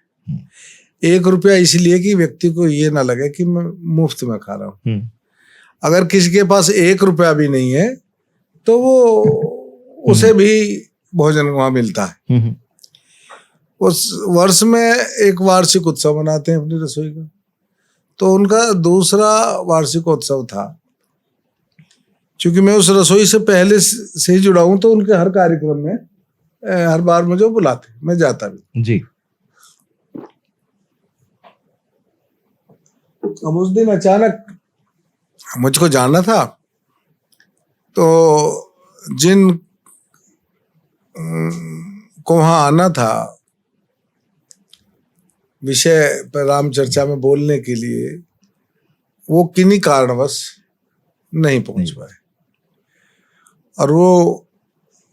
1 रुपया इसलिए कि व्यक्ति को ये ना लगे कि मैं मुफ्त में खा रहा हूँ। अगर किसी के पास 1 रुपया भी नहीं है तो वो उसे भी भोजन वहां मिलता है। उस वर्ष में एक वार्षिक उत्सव मनाते हैं अपनी रसोई का। तो उनका दूसरा वार्षिक उत्सव था। क्योंकि मैं उस रसोई से पहले से ही जुड़ा हूं तो उनके हर कार्यक्रम में हर बार मुझे बुलाते, मैं जाता भी जी। अब उस दिन अचानक मुझको जाना था, तो जिन को वहां आना था विषय पर राम चर्चा में बोलने के लिए, वो किन्हीं कारणवश नहीं पहुंच पाए। और वो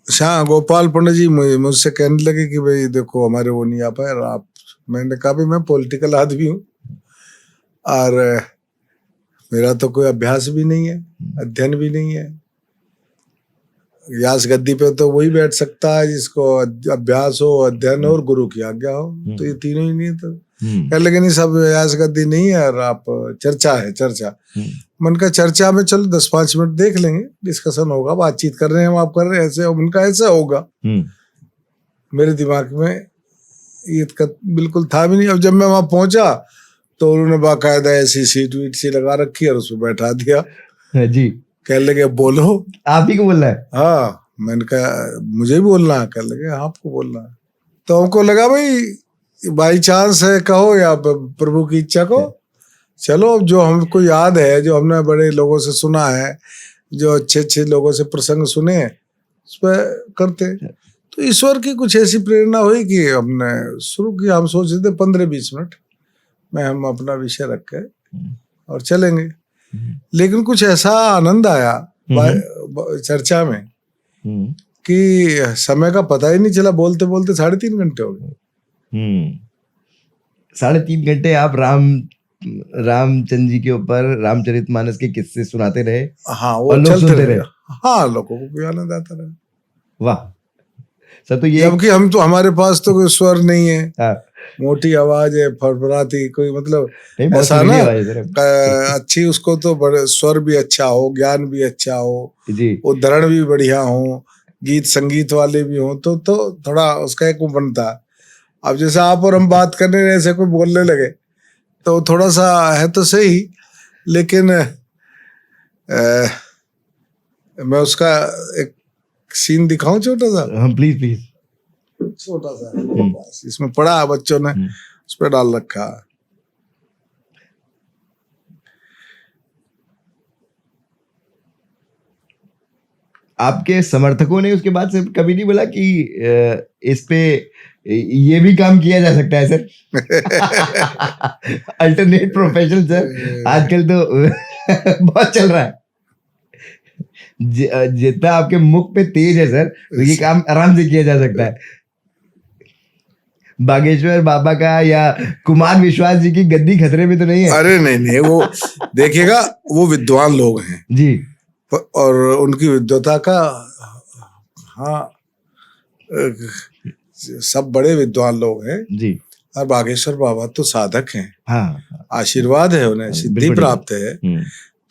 शाह गोपाल पंडित जी मुझसे कहने लगे कि भाई देखो हमारे वो नहीं आ पाए और आप। मैंने कहा भी मैं पॉलिटिकल आदमी हूँ और मेरा तो कोई अभ्यास भी नहीं है, अध्ययन भी नहीं है। व्यास गद्दी पे तो वही बैठ सकता है जिसको अभ्यास हो, अध्ययन हो और गुरु की आज्ञा हो। तो ये तीनों ही नहीं। तो कह लगे नहीं सब व्यास गद्दी नहीं है और आप चर्चा है चर्चा। मन का चर्चा में चलो 10-5 मिनट देख लेंगे, डिस्कशन होगा, बातचीत कर रहे हैं हम, आप कर रहे हैं ऐसे, उनका ऐसा होगा। मेरे दिमाग में ये बिल्कुल था भी नहीं। अब जब मैं वहां पहुंचा तो उन्होंने बाकायदा ऐसी सीट वीट सी लगा रखी और उसमें बैठा दिया जी। कह लगे बोलो, आप ही को बोलना है? हाँ। मैंने कहा मुझे भी बोलना है? कह लगे आपको बोलना है। तो हमको लगा भाई बाई चांस है कहो या प्रभु की इच्छा को, चलो जो हमको याद है, जो हमने बड़े लोगों से सुना है, जो अच्छे अच्छे लोगों से प्रसंग सुने, उस पर करते। तो ईश्वर की कुछ ऐसी प्रेरणा हुई कि हमने शुरू किया। हम सोच रहे थे 15-20 मिनट में हम अपना विषय रख के और चलेंगे। लेकिन कुछ ऐसा आनंद आया चर्चा में कि समय का पता ही नहीं चला। बोलते बोलते 3.5 घंटे हो गए। 3.5 घंटे आप रामचंद्र जी के ऊपर रामचरितमानस के किस्से सुनाते रहे। हाँ, वो लोग चलते रहे। हाँ, लोगों को भी आनंद आता रहा। वाह सर। तो ये जबकि हम तो, हमारे पास तो कोई स्वर नहीं है। हाँ। मोटी आवाज है, फरफराती, कोई मतलब नहीं, ऐसा ना अच्छी, उसको तो बड़े स्वर भी अच्छा हो, ज्ञान भी अच्छा हो जी, उद्धरण भी बढ़िया हो, गीत संगीत वाले भी हो, तो थोड़ा उसका एक बनता। अब जैसे आप और हम बात करने ऐसे कोई बोलने लगे तो थोड़ा सा है तो सही, लेकिन मैं उसका एक सीन दिखाऊं छोटा सा? हाँ प्लीज प्लीज। छोटा सा इसमें पड़ा है, बच्चों ने उस पर डाल रखा। आपके समर्थकों ने उसके बाद से कभी नहीं बोला कि इस पे ये भी काम किया जा सकता है सर? अल्टरनेट प्रोफेशन सर आजकल तो बहुत चल रहा है। जितना आपके मुख पे तेज है सर, तो ये काम आराम से किया जा सकता है। बागेश्वर बाबा का या कुमार विश्वास जी की गद्दी खतरे में तो नहीं है? अरे नहीं, वो देखिएगा, वो विद्वान लोग हैं जी, और उनकी विद्वता का, हाँ, सब बड़े विद्वान लोग हैं जी। और बागेश्वर बाबा तो साधक हैं। हाँ, आशीर्वाद है उन्हें, सिद्धि प्राप्त है।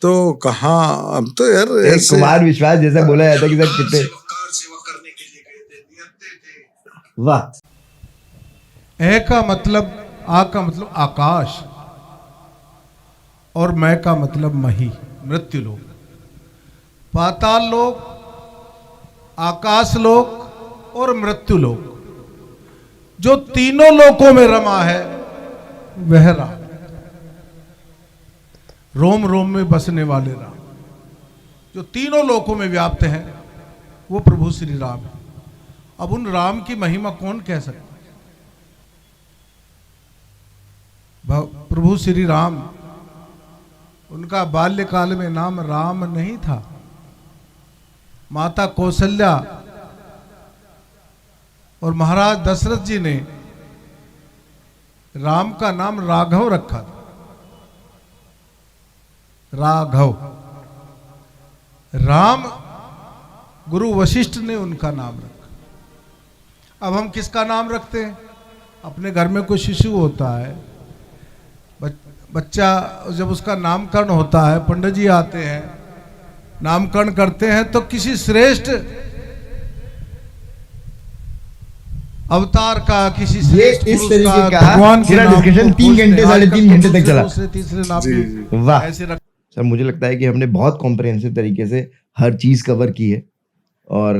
तो कहाँ हम तो यार ऐसे कुमार विश्वास जैसा बोला जाता है कि सर कितने वाह। ए का मतलब, आ का मतलब आकाश, और मैं का मतलब मही, मृत्यु लोक। पाताल लोक, आकाश लोक और मृत्यु लोक, जो तीनों लोकों में रमा है वह राम, रोम रोम में बसने वाले राम, जो तीनों लोकों में व्याप्त है, वो प्रभु श्री राम है। अब उन राम की महिमा कौन कह सकता है? प्रभु श्री राम, उनका बाल्यकाल में नाम राम नहीं था। माता कौशल्या और महाराज दशरथ जी ने राम का नाम राघव रखा था, राघव। राम गुरु वशिष्ठ ने उनका नाम रखा। अब हम किसका नाम रखते हैं? अपने घर में कोई शिशु होता है, बच्चा, जब उसका नामकरण होता है, पंडित जी आते हैं, नामकरण करते हैं, तो किसी श्रेष्ठ अवतार का, किसी श्रेष्ठ इस पुरुष तरीके का भगवान के पूरा नाम डिस्कशन को 3 घंटे पूछते हैं। 3.5 घंटे तक चला। दूसरे तीसरे नाम जी, भी जी। वाह ऐसे रख। सर, मुझे लगता है कि हमने बहुत कॉम्प्रिहेंसिव तरीके से हर चीज कवर की है और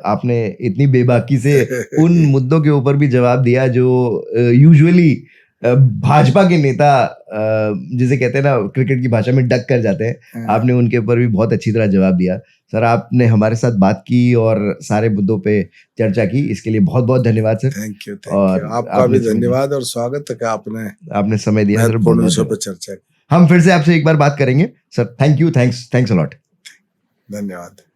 आपने इतनी बेबाकी से उन मुद्दों के ऊपर भी जवाब दिया जो यूजुअली भाजपा के नेता जिसे कहते हैं ना क्रिकेट की भाषा में डक कर जाते हैं, आपने उनके ऊपर भी बहुत अच्छी तरह जवाब दिया। सर, आपने हमारे साथ बात की और सारे मुद्दों पे चर्चा की, इसके लिए बहुत बहुत धन्यवाद सर। थैंक यू, और आपका भी धन्यवाद और स्वागत है कि आपने समय दिया सर। महत्वपूर्ण विषय पर चर्चा की। हम फिर से आपसे एक बार बात करेंगे sir. Thank you, thanks a lot. धन्यवाद।